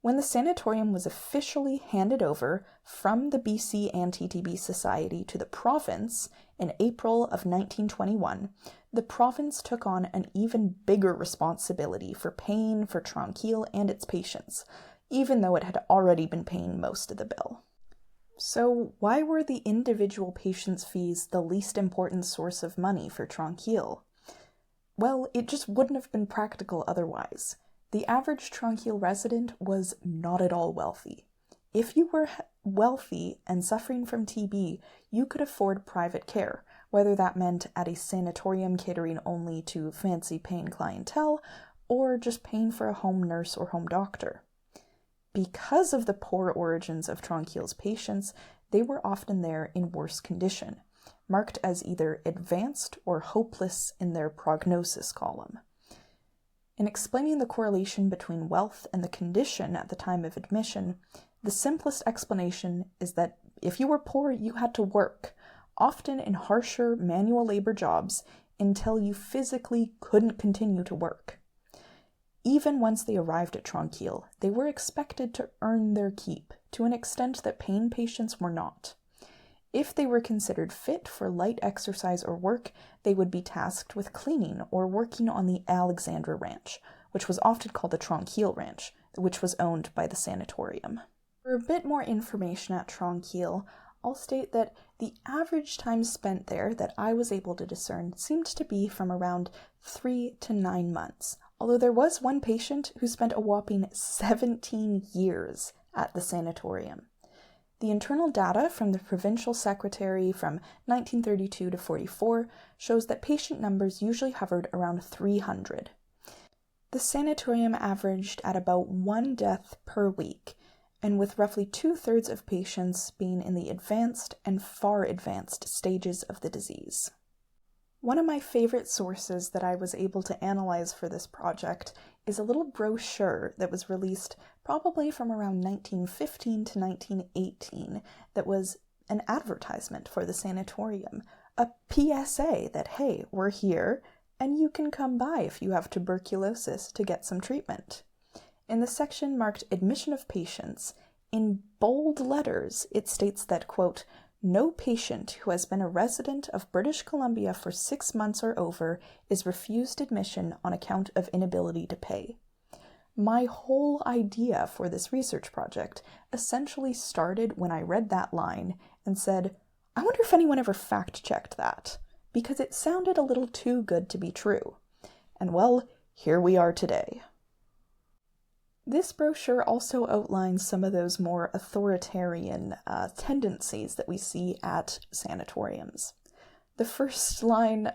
When the sanatorium was officially handed over from the BC Anti-TB Society to the province in April of 1921, the province took on an even bigger responsibility for paying for Tranquille and its patients, even though it had already been paying most of the bill. So why were the individual patients' fees the least important source of money for Tranquille? Well, it just wouldn't have been practical otherwise. The average Tranquille resident was not at all wealthy. If you were wealthy and suffering from TB, you could afford private care, whether that meant at a sanatorium catering only to fancy paying clientele, or just paying for a home nurse or home doctor. Because of the poor origins of Tranquille's patients, they were often there in worse condition, marked as either advanced or hopeless in their prognosis column. In explaining the correlation between wealth and the condition at the time of admission, the simplest explanation is that if you were poor, you had to work, often in harsher manual labor jobs, until you physically couldn't continue to work. Even once they arrived at Tranquille, they were expected to earn their keep, to an extent that pain patients were not. If they were considered fit for light exercise or work, they would be tasked with cleaning or working on the Alexandra Ranch, which was often called the Tranquille Ranch, which was owned by the sanatorium. For a bit more information at Tranquille, I'll state that the average time spent there that I was able to discern seemed to be from around 3 to 9 months, although there was one patient who spent a whopping 17 years at the sanatorium. The internal data from the provincial secretary from 1932 to 44 shows that patient numbers usually hovered around 300. The sanatorium averaged at about 1 death per week, and with roughly 2/3 of patients being in the advanced and far advanced stages of the disease. One of my favorite sources that I was able to analyze for this project is a little brochure that was released probably from around 1915 to 1918 that was an advertisement for the sanatorium, a PSA that, hey, we're here and you can come by if you have tuberculosis to get some treatment. In the section marked Admission of Patients, in bold letters, it states that, quote, "No patient who has been a resident of British Columbia for 6 months or over is refused admission on account of inability to pay." My whole idea for this research project essentially started when I read that line and said, I wonder if anyone ever fact-checked that, because it sounded a little too good to be true. And well, here we are today. This brochure also outlines some of those more authoritarian tendencies that we see at sanatoriums. The first line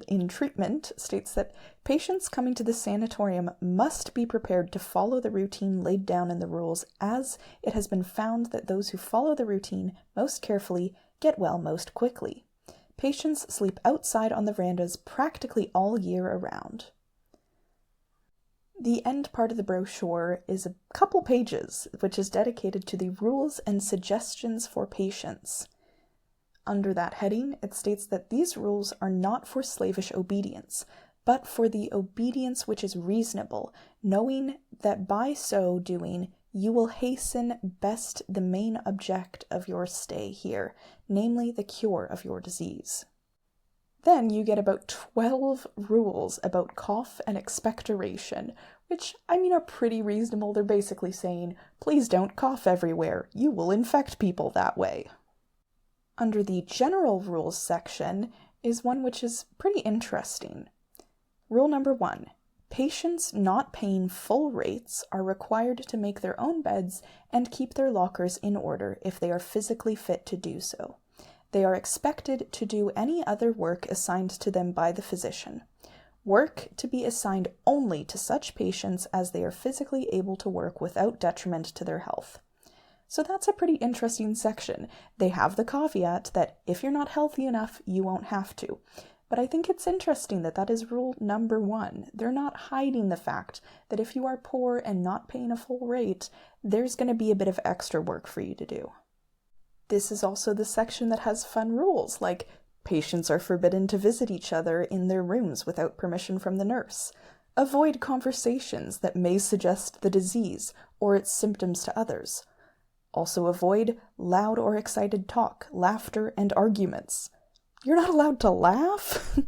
in treatment states that patients coming to the sanatorium must be prepared to follow the routine laid down in the rules, as it has been found that those who follow the routine most carefully get well most quickly. Patients sleep outside on the verandas practically all year around. The end part of the brochure is a couple pages, which is dedicated to the rules and suggestions for patients. Under that heading, it states that these rules are not for slavish obedience, but for the obedience which is reasonable, knowing that by so doing you will hasten best the main object of your stay here, namely the cure of your disease. Then you get about 12 rules about cough and expectoration, which, are pretty reasonable. They're basically saying, please don't cough everywhere. You will infect people that way. Under the general rules section is one which is pretty interesting. Rule number 1. Patients not paying full rates are required to make their own beds and keep their lockers in order if they are physically fit to do so. They are expected to do any other work assigned to them by the physician. Work to be assigned only to such patients as they are physically able to work without detriment to their health. So that's a pretty interesting section. They have the caveat that if you're not healthy enough, you won't have to. But I think it's interesting that that is rule number 1. They're not hiding the fact that if you are poor and not paying a full rate, there's going to be a bit of extra work for you to do. This is also the section that has fun rules, like patients are forbidden to visit each other in their rooms without permission from the nurse. Avoid conversations that may suggest the disease or its symptoms to others. Also avoid loud or excited talk, laughter, and arguments. You're not allowed to laugh?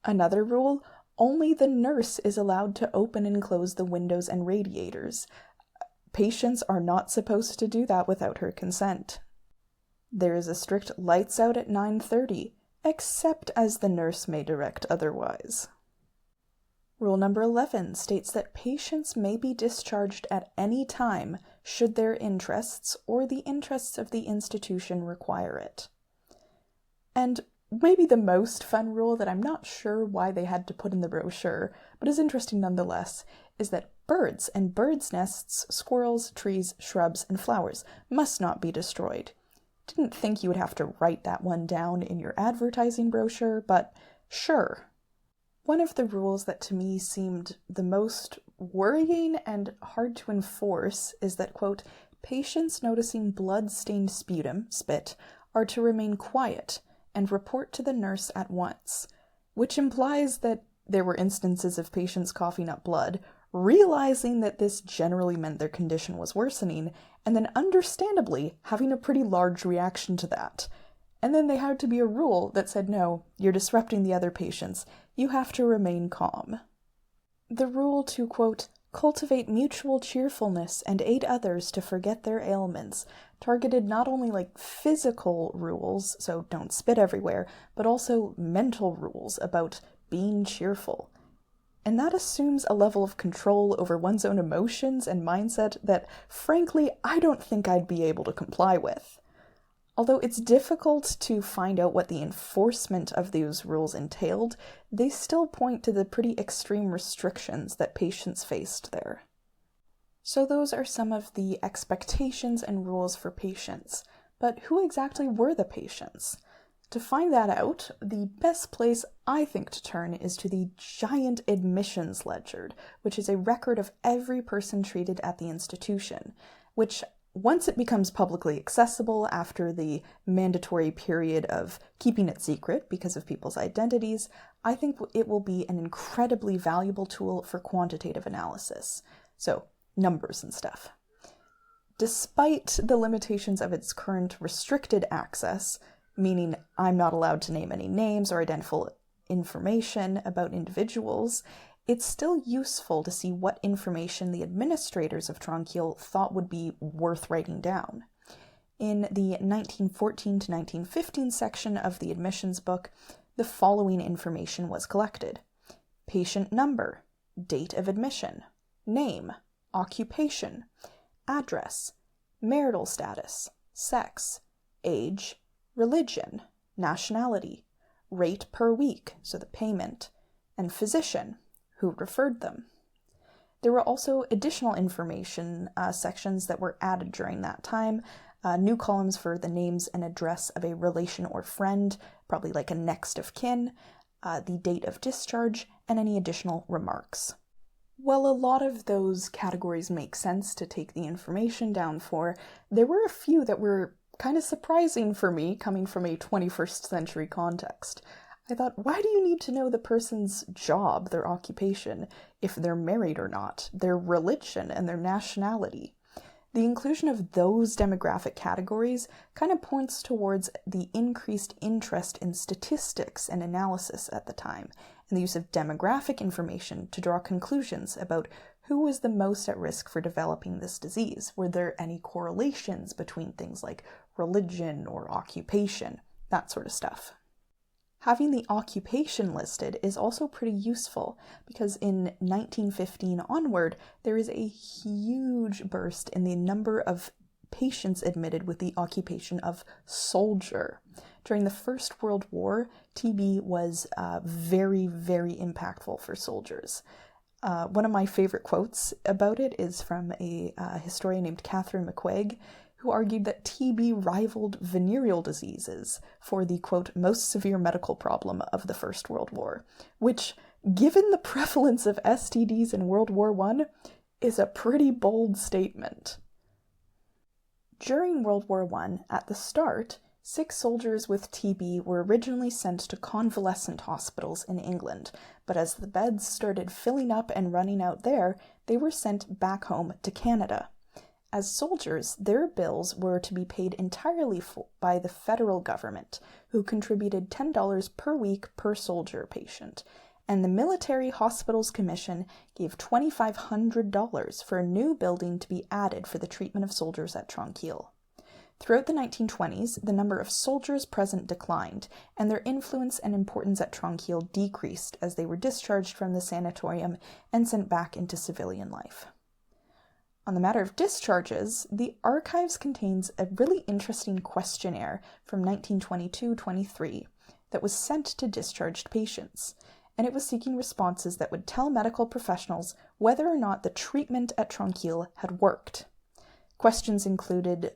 Another rule, only the nurse is allowed to open and close the windows and radiators. Patients are not supposed to do that without her consent. There is a strict lights out at 9:30, except as the nurse may direct otherwise. Rule number 11 states that patients may be discharged at any time should their interests or the interests of the institution require it. And maybe the most fun rule that I'm not sure why they had to put in the brochure, but is interesting nonetheless, is that birds and birds' nests, squirrels, trees, shrubs, and flowers must not be destroyed. Didn't think you would have to write that one down in your advertising brochure, but sure. One of the rules that to me seemed the most worrying and hard to enforce is that, quote, patients noticing blood-stained sputum, spit, are to remain quiet and report to the nurse at once, which implies that there were instances of patients coughing up blood, realizing that this generally meant their condition was worsening, and then understandably having a pretty large reaction to that. And then there had to be a rule that said, no, you're disrupting the other patients. You have to remain calm. The rule to, quote, cultivate mutual cheerfulness and aid others to forget their ailments targeted not only like physical rules, so don't spit everywhere, but also mental rules about being cheerful. And that assumes a level of control over one's own emotions and mindset that, frankly, I don't think I'd be able to comply with. Although it's difficult to find out what the enforcement of these rules entailed, they still point to the pretty extreme restrictions that patients faced there. So those are some of the expectations and rules for patients. But who exactly were the patients? To find that out, the best place I think to turn is to the giant admissions ledger, which is a record of every person treated at the institution, which once it becomes publicly accessible after the mandatory period of keeping it secret because of people's identities, I think it will be an incredibly valuable tool for quantitative analysis. So, numbers and stuff. Despite the limitations of its current restricted access, meaning I'm not allowed to name any names or identify information about individuals, it's still useful to see what information the administrators of Tranquille thought would be worth writing down. In the 1914 to 1915 section of the admissions book, the following information was collected: patient number, date of admission, name, occupation, address, marital status, sex, age, religion, nationality, rate per week, so the payment, and physician, who referred them. There were also additional information sections that were added during that time, new columns for the names and address of a relation or friend, probably like a next of kin, the date of discharge, and any additional remarks. While a lot of those categories make sense to take the information down for, there were a few that were kind of surprising for me coming from a 21st century context. I thought, why do you need to know the person's job, their occupation, if they're married or not, their religion, and their nationality? The inclusion of those demographic categories kind of points towards the increased interest in statistics and analysis at the time, and the use of demographic information to draw conclusions about who was the most at risk for developing this disease. Were there any correlations between things like religion or occupation, that sort of stuff. Having the occupation listed is also pretty useful because in 1915 onward, there is a huge burst in the number of patients admitted with the occupation of soldier. During the First World War, TB was very, very impactful for soldiers. One of my favorite quotes about it is from a historian named Catherine McQuaig, who argued that TB rivaled venereal diseases for the, quote, most severe medical problem of the First World War, which, given the prevalence of STDs in World War I, is a pretty bold statement. During World War I, at the start, sick soldiers with TB were originally sent to convalescent hospitals in England, but as the beds started filling up and running out there, they were sent back home to Canada. As soldiers, their bills were to be paid entirely by the federal government, who contributed $10 per week per soldier patient, and the Military Hospitals Commission gave $2,500 for a new building to be added for the treatment of soldiers at Tranquille. Throughout the 1920s, the number of soldiers present declined, and their influence and importance at Tranquille decreased as they were discharged from the sanatorium and sent back into civilian life. On the matter of discharges, the archives contains a really interesting questionnaire from 1922-23 that was sent to discharged patients, and it was seeking responses that would tell medical professionals whether or not the treatment at Tranquille had worked. Questions included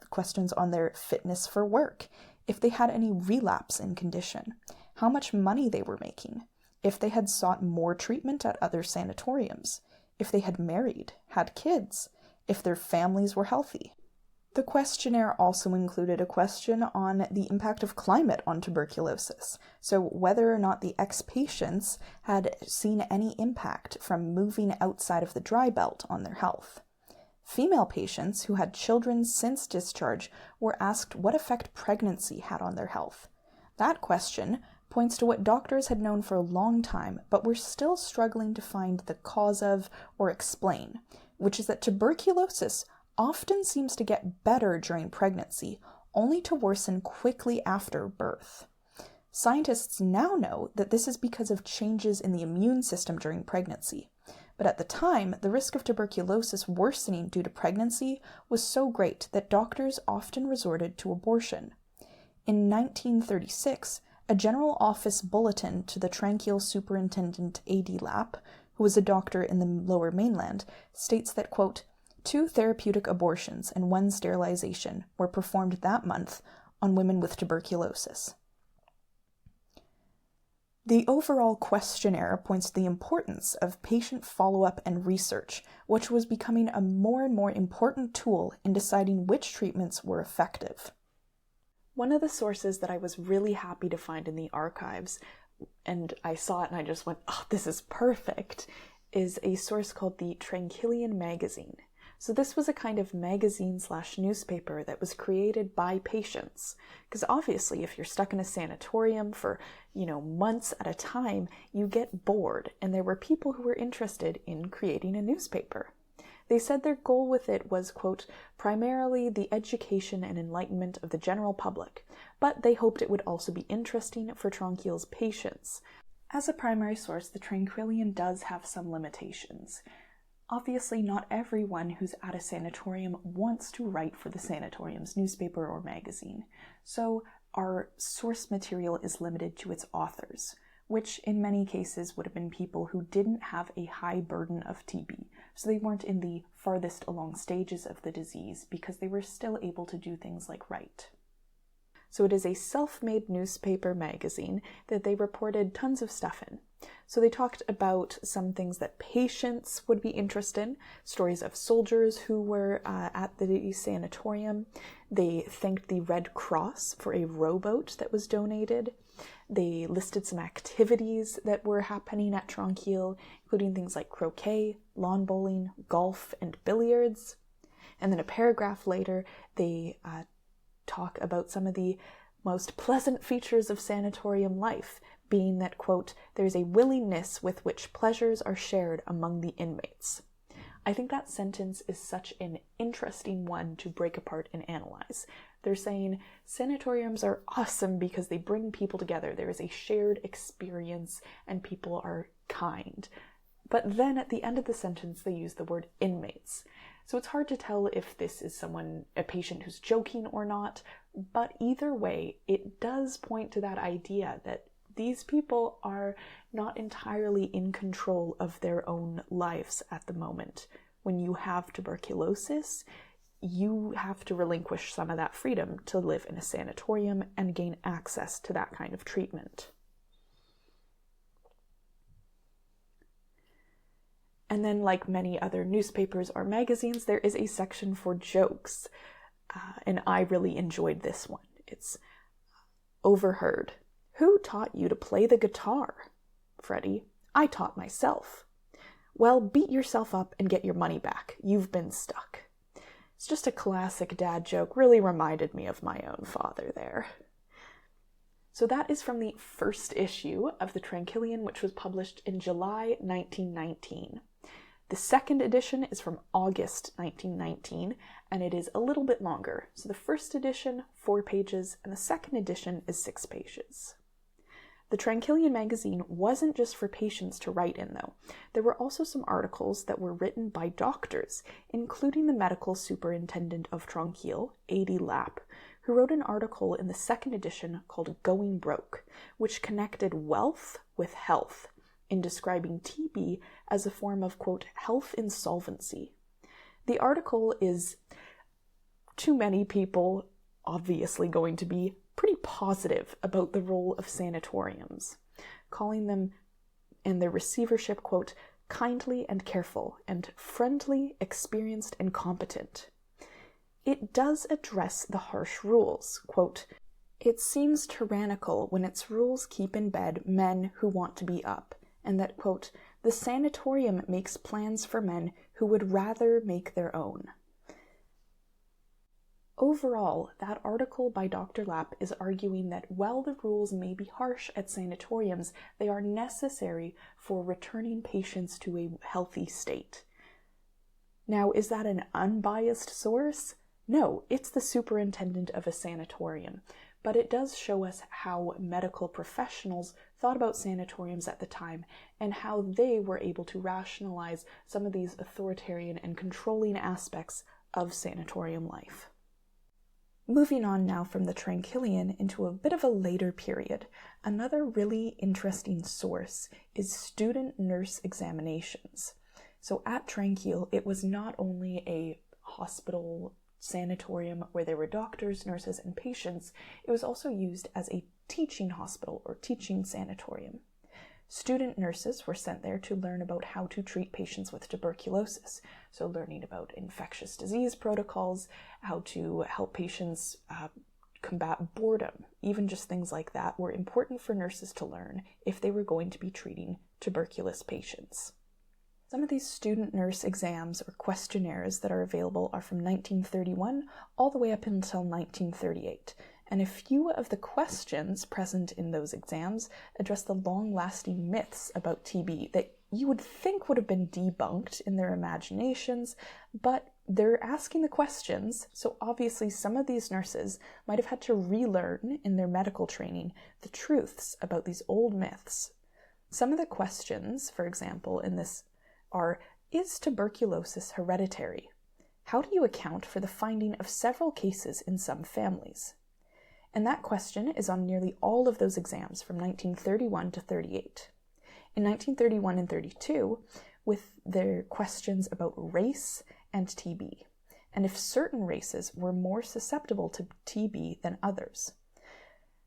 questions on their fitness for work, if they had any relapse in condition, how much money they were making, if they had sought more treatment at other sanatoriums, if they had married, had kids, if their families were healthy. The questionnaire also included a question on the impact of climate on tuberculosis, so whether or not the ex-patients had seen any impact from moving outside of the dry belt on their health. Female patients who had children since discharge were asked what effect pregnancy had on their health. That question points to what doctors had known for a long time, but were still struggling to find the cause of or explain, which is that tuberculosis often seems to get better during pregnancy, only to worsen quickly after birth. Scientists now know that this is because of changes in the immune system during pregnancy, but at the time, the risk of tuberculosis worsening due to pregnancy was so great that doctors often resorted to abortion. In 1936, a general office bulletin to the Tranquille Superintendent A.D. Lapp, who was a doctor in the Lower Mainland, states that, quote, 2 therapeutic abortions and 1 sterilization were performed that month on women with tuberculosis. The overall questionnaire points to the importance of patient follow-up and research, which was becoming a more and more important tool in deciding which treatments were effective. One of the sources that I was really happy to find in the archives, and I saw it and I just went, oh, this is perfect, is a source called the Tranquillian magazine. So this was a kind of magazine/newspaper that was created by patients. Because obviously if you're stuck in a sanatorium for, months at a time, you get bored. And there were people who were interested in creating a newspaper. They said their goal with it was, quote, primarily the education and enlightenment of the general public, but they hoped it would also be interesting for Tranquille's patients. As a primary source, the Tranquillian does have some limitations. Obviously, not everyone who's at a sanatorium wants to write for the sanatorium's newspaper or magazine, so our source material is limited to its authors, which in many cases would have been people who didn't have a high burden of TB, so they weren't in the farthest along stages of the disease because they were still able to do things like write. So it is a self-made newspaper magazine that they reported tons of stuff in. So they talked about some things that patients would be interested in, stories of soldiers who were at the sanatorium. They thanked the Red Cross for a rowboat that was donated. They listed some activities that were happening at Tranquille, including things like croquet, lawn bowling, golf, and billiards. And then a paragraph later, they talk about some of the most pleasant features of sanatorium life, being that, quote, there's a willingness with which pleasures are shared among the inmates. I think that sentence is such an interesting one to break apart and analyze. They're saying sanatoriums are awesome because they bring people together. There is a shared experience and people are kind. But then at the end of the sentence, they use the word inmates. So it's hard to tell if this is a patient who's joking or not, but either way, it does point to that idea that these people are not entirely in control of their own lives at the moment. When you have tuberculosis, you have to relinquish some of that freedom to live in a sanatorium and gain access to that kind of treatment. And then, like many other newspapers or magazines, there is a section for jokes. And I really enjoyed this one. It's overheard. Who taught you to play the guitar? Freddie, I taught myself. Well, beat yourself up and get your money back. You've been stuck. It's just a classic dad joke, really reminded me of my own father there. So that is from the first issue of the Tranquillian, which was published in July 1919. The second edition is from August 1919, and it is a little bit longer. So the first edition, 4 pages, and the second edition is 6 pages. The Tranquillian magazine wasn't just for patients to write in, though. There were also some articles that were written by doctors, including the medical superintendent of Tranquille, A.D. Lapp, who wrote an article in the second edition called Going Broke, which connected wealth with health in describing TB as a form of, quote, health insolvency. The article is, to many people, obviously going to be pretty positive about the role of sanatoriums, calling them and their receivership, quote, kindly and careful, and friendly, experienced, and competent. It does address the harsh rules, quote, it seems tyrannical when its rules keep in bed men who want to be up, and that, quote, the sanatorium makes plans for men who would rather make their own. Overall, that article by Dr. Lapp is arguing that while the rules may be harsh at sanatoriums, they are necessary for returning patients to a healthy state. Now, is that an unbiased source? No, it's the superintendent of a sanatorium, but it does show us how medical professionals thought about sanatoriums at the time and how they were able to rationalize some of these authoritarian and controlling aspects of sanatorium life. Moving on now from the Tranquillian into a bit of a later period, another really interesting source is student nurse examinations. So at Tranquille, it was not only a hospital sanatorium where there were doctors, nurses, and patients, it was also used as a teaching hospital or teaching sanatorium. Student nurses were sent there to learn about how to treat patients with tuberculosis, so learning about infectious disease protocols, how to help patients combat boredom, even just things like that were important for nurses to learn if they were going to be treating tuberculous patients. Some of these student nurse exams or questionnaires that are available are from 1931 all the way up until 1938. And a few of the questions present in those exams address the long-lasting myths about TB that you would think would have been debunked in their imaginations, but they're asking the questions, so obviously some of these nurses might have had to relearn in their medical training the truths about these old myths. Some of the questions, for example, in this are, is tuberculosis hereditary? How do you account for the finding of several cases in some families? And that question is on nearly all of those exams from 1931 to 38. In 1931 and 32, with their questions about race and TB, and if certain races were more susceptible to TB than others.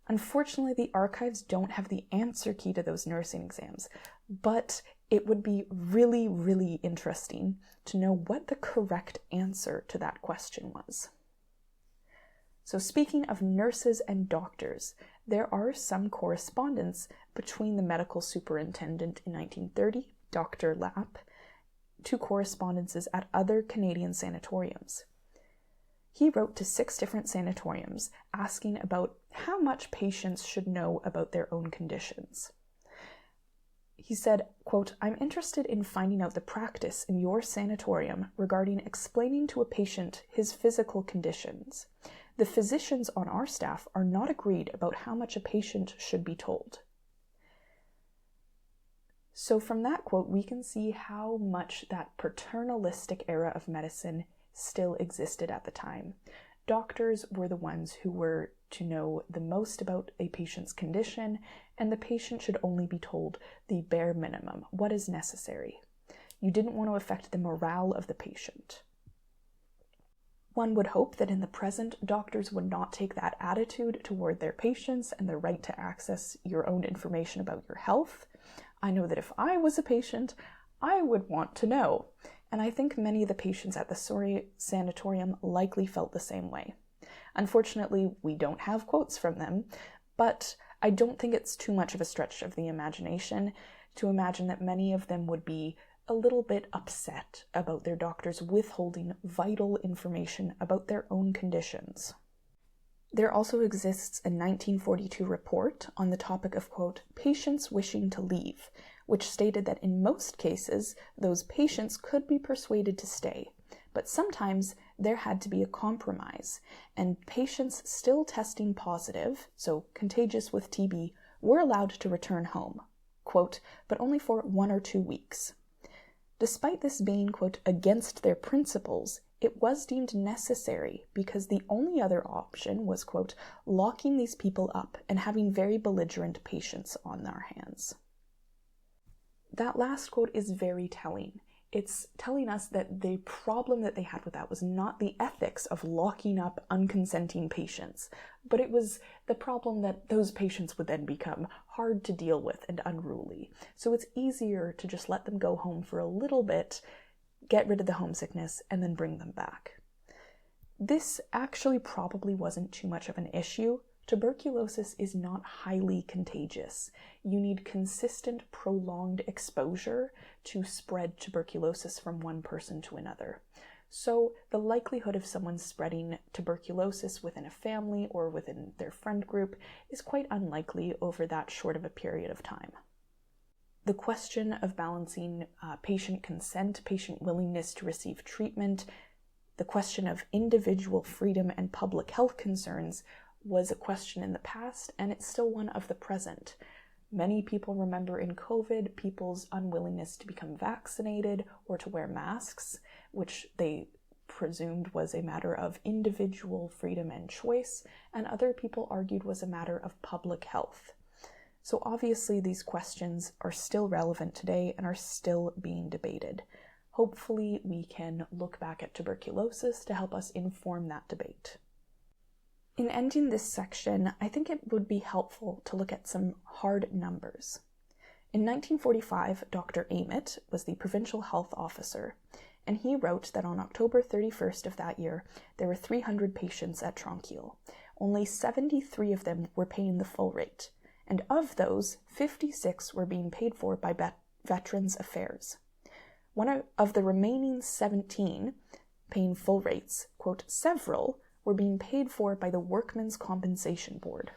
Unfortunately, the archives don't have the answer key to those nursing exams, but it would be really, really interesting to know what the correct answer to that question was. So speaking of nurses and doctors, there are some correspondence between the medical superintendent in 1930, Dr. Lapp, to correspondences at other Canadian sanatoriums. He wrote to 6 different sanatoriums asking about how much patients should know about their own conditions. He said, quote, "I'm interested in finding out the practice in your sanatorium regarding explaining to a patient his physical conditions. The physicians on our staff are not agreed about how much a patient should be told." So from that quote, we can see how much that paternalistic era of medicine still existed at the time. Doctors were the ones who were to know the most about a patient's condition, and the patient should only be told the bare minimum, what is necessary. You didn't want to affect the morale of the patient. One would hope that in the present, doctors would not take that attitude toward their patients and their right to access your own information about your health. I know that if I was a patient, I would want to know. And I think many of the patients at the sanatorium likely felt the same way. Unfortunately, we don't have quotes from them, but I don't think it's too much of a stretch of the imagination to imagine that many of them would be a little bit upset about their doctors withholding vital information about their own conditions. There also exists a 1942 report on the topic of, quote, patients wishing to leave, which stated that in most cases, those patients could be persuaded to stay, but sometimes there had to be a compromise, and patients still testing positive, so contagious with TB, were allowed to return home, quote, but only for 1 or 2 weeks. Despite this being, quote, against their principles, it was deemed necessary because the only other option was, quote, locking these people up and having very belligerent patients on our hands. That last quote is very telling. It's telling us that the problem that they had with that was not the ethics of locking up unconsenting patients, but it was the problem that those patients would then become hard to deal with and unruly. So it's easier to just let them go home for a little bit, get rid of the homesickness, and then bring them back. This actually probably wasn't too much of an issue. Tuberculosis is not highly contagious. You need consistent, prolonged exposure to spread tuberculosis from one person to another. So the likelihood of someone spreading tuberculosis within a family or within their friend group is quite unlikely over that short of a period of time. The question of balancing patient consent, patient willingness to receive treatment, the question of individual freedom and public health concerns was a question in the past, and it's still one of the present. Many people remember in COVID people's unwillingness to become vaccinated or to wear masks, which they presumed was a matter of individual freedom and choice, and other people argued was a matter of public health. So obviously these questions are still relevant today and are still being debated. Hopefully we can look back at tuberculosis to help us inform that debate. In ending this section, I think it would be helpful to look at some hard numbers. In 1945, Dr. Ament was the provincial health officer, and he wrote that on October 31st of that year, there were 300 patients at Tranquille. Only 73 of them were paying the full rate, and of those, 56 were being paid for by Veterans Affairs. One of the remaining 17 paying full rates, quote, several were being paid for by the Workmen's Compensation Board.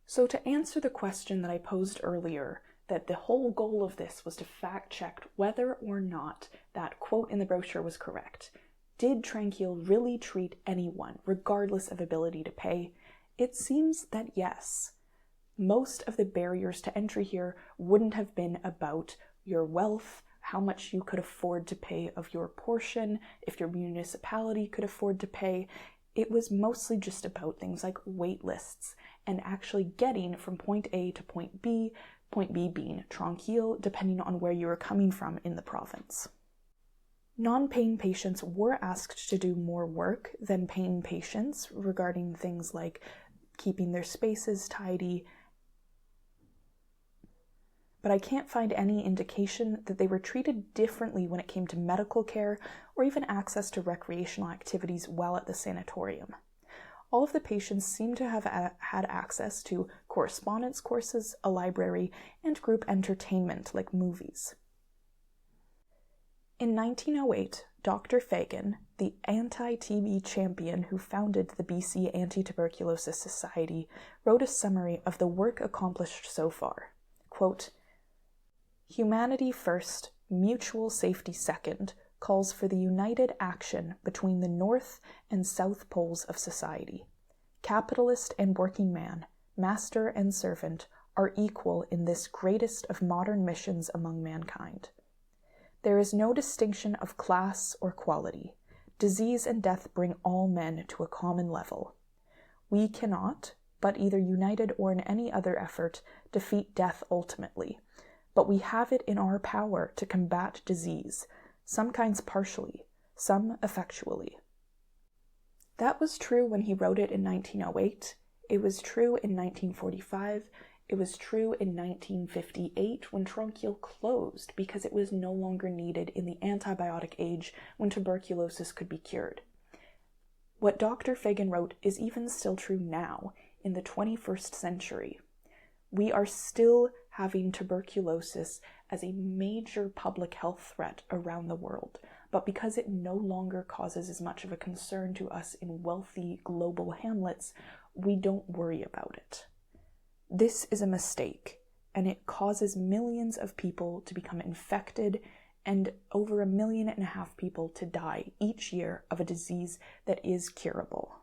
So to answer the question that I posed earlier, that the whole goal of this was to fact-check whether or not that quote in the brochure was correct. Did Tranquille really treat anyone, regardless of ability to pay? It seems that yes. Most of the barriers to entry here wouldn't have been about your wealth, how much you could afford to pay of your portion, if your municipality could afford to pay. It was mostly just about things like wait lists and actually getting from point A to point B being Tranquille, depending on where you were coming from in the province. Non-paying patients were asked to do more work than paying patients regarding things like keeping their spaces tidy, but I can't find any indication that they were treated differently when it came to medical care or even access to recreational activities while at the sanatorium. All of the patients seem to have had access to correspondence courses, a library, and group entertainment like movies. In 1908, Dr. Fagan, the anti-TB champion who founded the BC Anti-Tuberculosis Society, wrote a summary of the work accomplished so far. Quote, "Humanity first, mutual safety second, calls for the united action between the North and South poles of society. Capitalist and working man, master and servant, are equal in this greatest of modern missions among mankind. There is no distinction of class or quality. Disease and death bring all men to a common level. We cannot, but either united or in any other effort, defeat death ultimately, but we have it in our power to combat disease, some kinds partially, some effectually." That was true when he wrote it in 1908, it was true in 1945, it was true in 1958 when Tranquille closed because it was no longer needed in the antibiotic age when tuberculosis could be cured. What Dr. Fagan wrote is even still true now, in the 21st century. We are still having tuberculosis as a major public health threat around the world, but because it no longer causes as much of a concern to us in wealthy global hamlets, we don't worry about it. This is a mistake, and it causes millions of people to become infected and over 1.5 million people to die each year of a disease that is curable.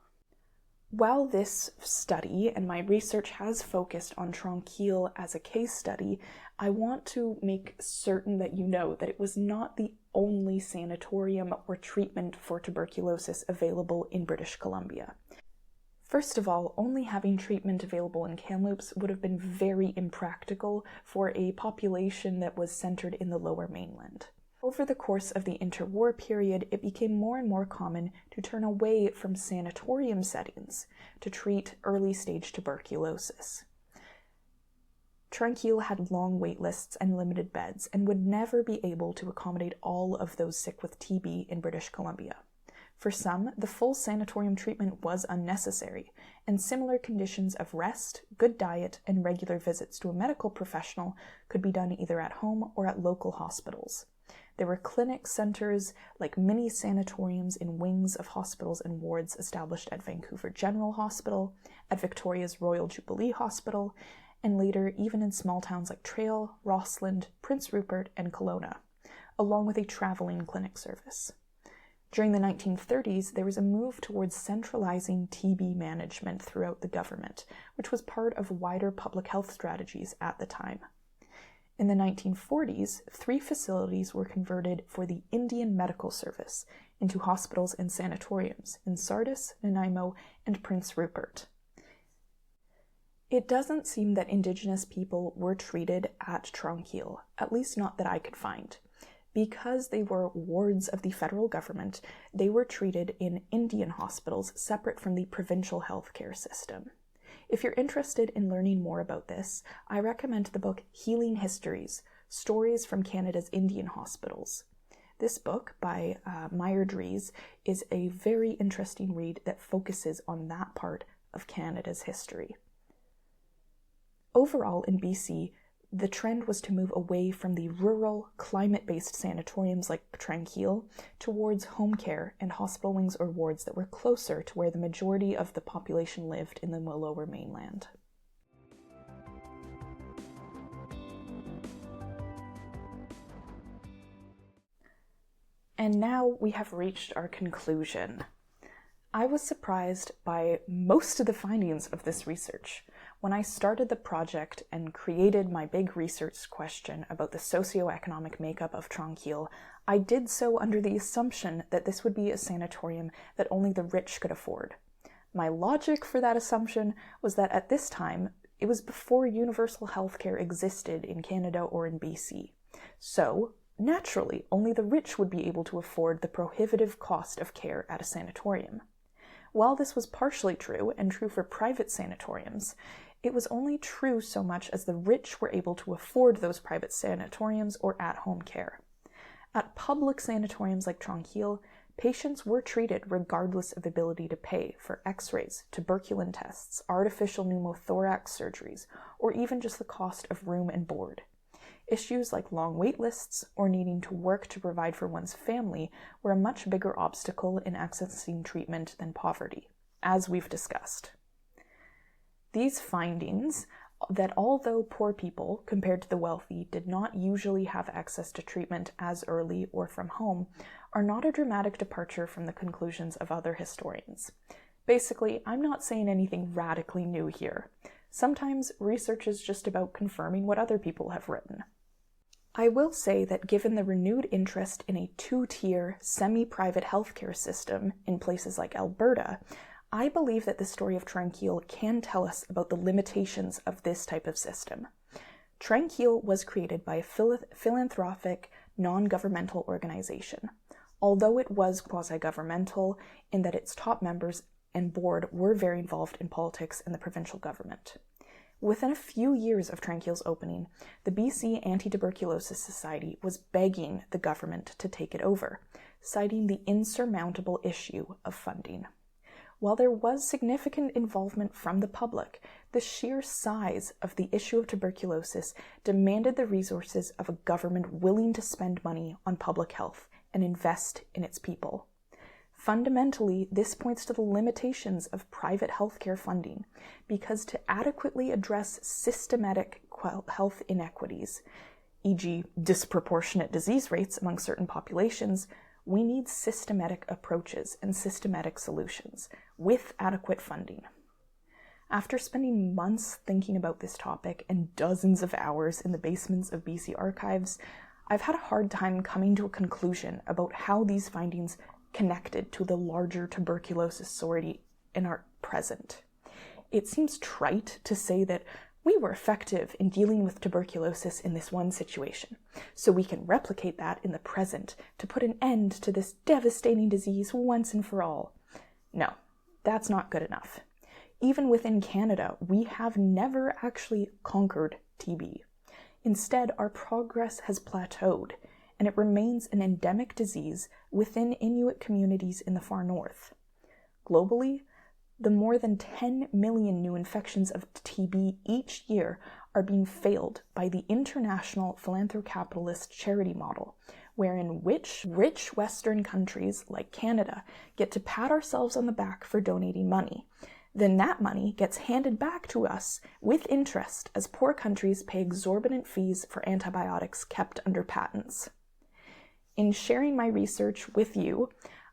While this study and my research has focused on Tranquille as a case study, I want to make certain that you know that it was not the only sanatorium or treatment for tuberculosis available in British Columbia. First of all, only having treatment available in Kamloops would have been very impractical for a population that was centered in the Lower Mainland. Over the course of the interwar period, it became more and more common to turn away from sanatorium settings to treat early-stage tuberculosis. Tranquille had long wait lists and limited beds and would never be able to accommodate all of those sick with TB in British Columbia. For some, the full sanatorium treatment was unnecessary, and similar conditions of rest, good diet, and regular visits to a medical professional could be done either at home or at local hospitals. There were clinic centers like mini sanatoriums in wings of hospitals and wards established at Vancouver General Hospital, at Victoria's Royal Jubilee Hospital, and later even in small towns like Trail, Rossland, Prince Rupert, and Kelowna, along with a traveling clinic service. During the 1930s, there was a move towards centralizing TB management throughout the government, which was part of wider public health strategies at the time. In the 1940s, 3 facilities were converted for the Indian Medical Service into hospitals and sanatoriums in Sardis, Nanaimo, and Prince Rupert. It doesn't seem that Indigenous people were treated at Tranquille, at least not that I could find. Because they were wards of the federal government, they were treated in Indian hospitals separate from the provincial healthcare system. If you're interested in learning more about this, I recommend the book Healing Histories, Stories from Canada's Indian Hospitals. This book by Meyer Dries is a very interesting read that focuses on that part of Canada's history. Overall in BC, the trend was to move away from the rural, climate-based sanatoriums like Tranquille towards home care and hospital wings or wards that were closer to where the majority of the population lived in the Lower Mainland. And now we have reached our conclusion. I was surprised by most of the findings of this research. When I started the project and created my big research question about the socioeconomic makeup of Tranquille, I did so under the assumption that this would be a sanatorium that only the rich could afford. My logic for that assumption was that at this time, it was before universal healthcare existed in Canada or in BC. So, naturally, only the rich would be able to afford the prohibitive cost of care at a sanatorium. While this was partially true, and true for private sanatoriums, it was only true so much as the rich were able to afford those private sanatoriums or at-home care. At public sanatoriums like Tranquille, patients were treated regardless of ability to pay for x-rays, tuberculin tests, artificial pneumothorax surgeries, or even just the cost of room and board. Issues like long wait lists or needing to work to provide for one's family were a much bigger obstacle in accessing treatment than poverty, as we've discussed. These findings, that although poor people, compared to the wealthy, did not usually have access to treatment as early or from home, are not a dramatic departure from the conclusions of other historians. Basically, I'm not saying anything radically new here. Sometimes research is just about confirming what other people have written. I will say that given the renewed interest in a two-tier, semi-private healthcare system in places like Alberta, I believe that the story of Tranquille can tell us about the limitations of this type of system. Tranquille was created by a philanthropic, non-governmental organization. Although it was quasi-governmental in that its top members and board were very involved in politics and the provincial government. Within a few years of Tranquille's opening, the BC Anti-Tuberculosis Society was begging the government to take it over, citing the insurmountable issue of funding. While there was significant involvement from the public, the sheer size of the issue of tuberculosis demanded the resources of a government willing to spend money on public health and invest in its people. Fundamentally, this points to the limitations of private healthcare funding, because to adequately address systematic health inequities, e.g., disproportionate disease rates among certain populations, we need systematic approaches and systematic solutions with adequate funding. After spending months thinking about this topic and dozens of hours in the basements of BC archives, I've had a hard time coming to a conclusion about how these findings connected to the larger tuberculosis story in our present. It seems trite to say that we were effective in dealing with tuberculosis in this one situation, so we can replicate that in the present to put an end to this devastating disease once and for all. No, that's not good enough. Even within Canada, we have never actually conquered TB. Instead, our progress has plateaued, and it remains an endemic disease within Inuit communities in the far north. Globally, the more than 10 million new infections of TB each year are being failed by the international philanthrocapitalist charity model, wherein rich Western countries like Canada get to pat ourselves on the back for donating money. Then that money gets handed back to us with interest as poor countries pay exorbitant fees for antibiotics kept under patents. In sharing my research with you,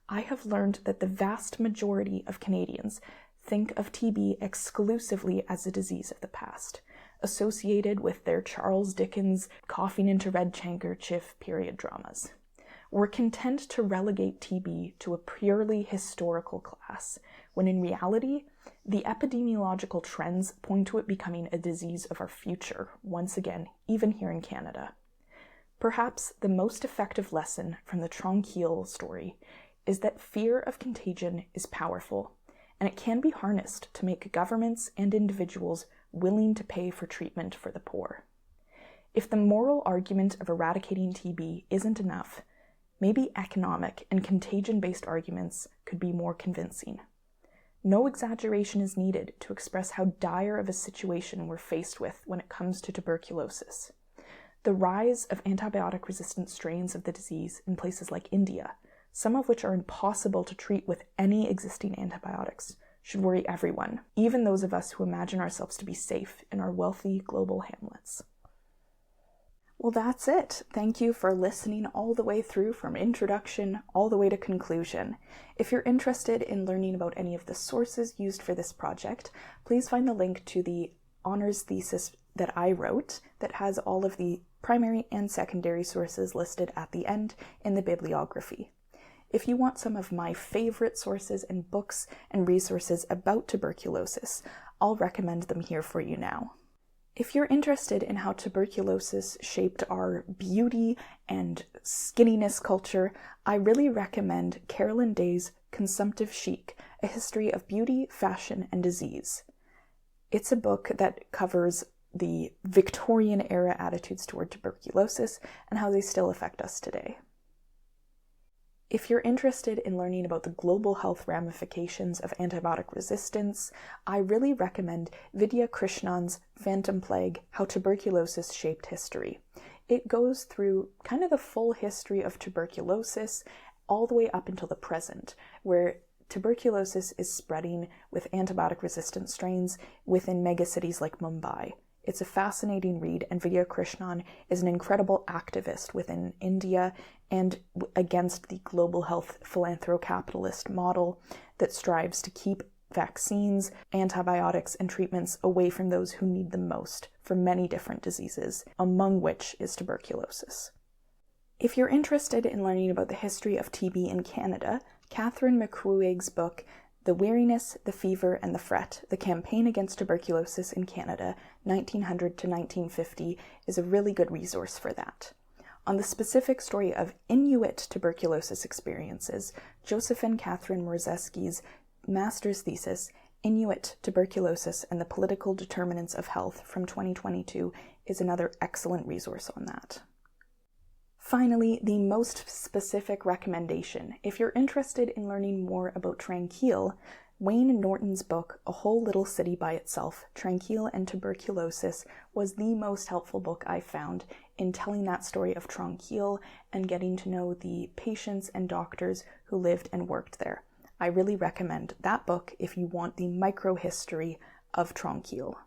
I have learned that the vast majority of Canadians think of TB exclusively as a disease of the past, associated with their Charles Dickens coughing into red handkerchief period dramas. We're content to relegate TB to a purely historical class, when in reality, the epidemiological trends point to it becoming a disease of our future, once again, even here in Canada. Perhaps the most effective lesson from the Tranquille story is that fear of contagion is powerful, and it can be harnessed to make governments and individuals willing to pay for treatment for the poor. If the moral argument of eradicating TB isn't enough, maybe economic and contagion-based arguments could be more convincing. No exaggeration is needed to express how dire of a situation we're faced with when it comes to tuberculosis. The rise of antibiotic-resistant strains of the disease in places like India, some of which are impossible to treat with any existing antibiotics, should worry everyone, even those of us who imagine ourselves to be safe in our wealthy global hamlets. Well, that's it. Thank you for listening all the way through from introduction all the way to conclusion. If you're interested in learning about any of the sources used for this project, please find the link to the honors thesis that I wrote that has all of the primary and secondary sources listed at the end in the bibliography. If you want some of my favorite sources and books and resources about tuberculosis, I'll recommend them here for you now. If you're interested in how tuberculosis shaped our beauty and skinniness culture, I really recommend Carolyn Day's Consumptive Chic, A History of Beauty, Fashion, and Disease. It's a book that covers the Victorian era attitudes toward tuberculosis and how they still affect us today. If you're interested in learning about the global health ramifications of antibiotic resistance, I really recommend Vidya Krishnan's Phantom Plague, How Tuberculosis Shaped History. It goes through kind of the full history of tuberculosis all the way up until the present, where tuberculosis is spreading with antibiotic-resistant strains within megacities like Mumbai. It's a fascinating read, and Vidya Krishnan is an incredible activist within India and against the global health philanthro-capitalist model that strives to keep vaccines, antibiotics, and treatments away from those who need them most for many different diseases, among which is tuberculosis. If you're interested in learning about the history of TB in Canada, Catherine McCruig's book, The Weariness, the Fever, and the Fret, The Campaign Against Tuberculosis in Canada, 1900 to 1950, is a really good resource for that. On the specific story of Inuit tuberculosis experiences, Josephine Catherine Morzeski's master's thesis, Inuit Tuberculosis and the Political Determinants of Health from 2022, is another excellent resource on that. Finally, the most specific recommendation. If you're interested in learning more about Tranquille, Wayne Norton's book, A Whole Little City by Itself, Tranquille and Tuberculosis, was the most helpful book I found in telling that story of Tranquille and getting to know the patients and doctors who lived and worked there. I really recommend that book if you want the microhistory of Tranquille.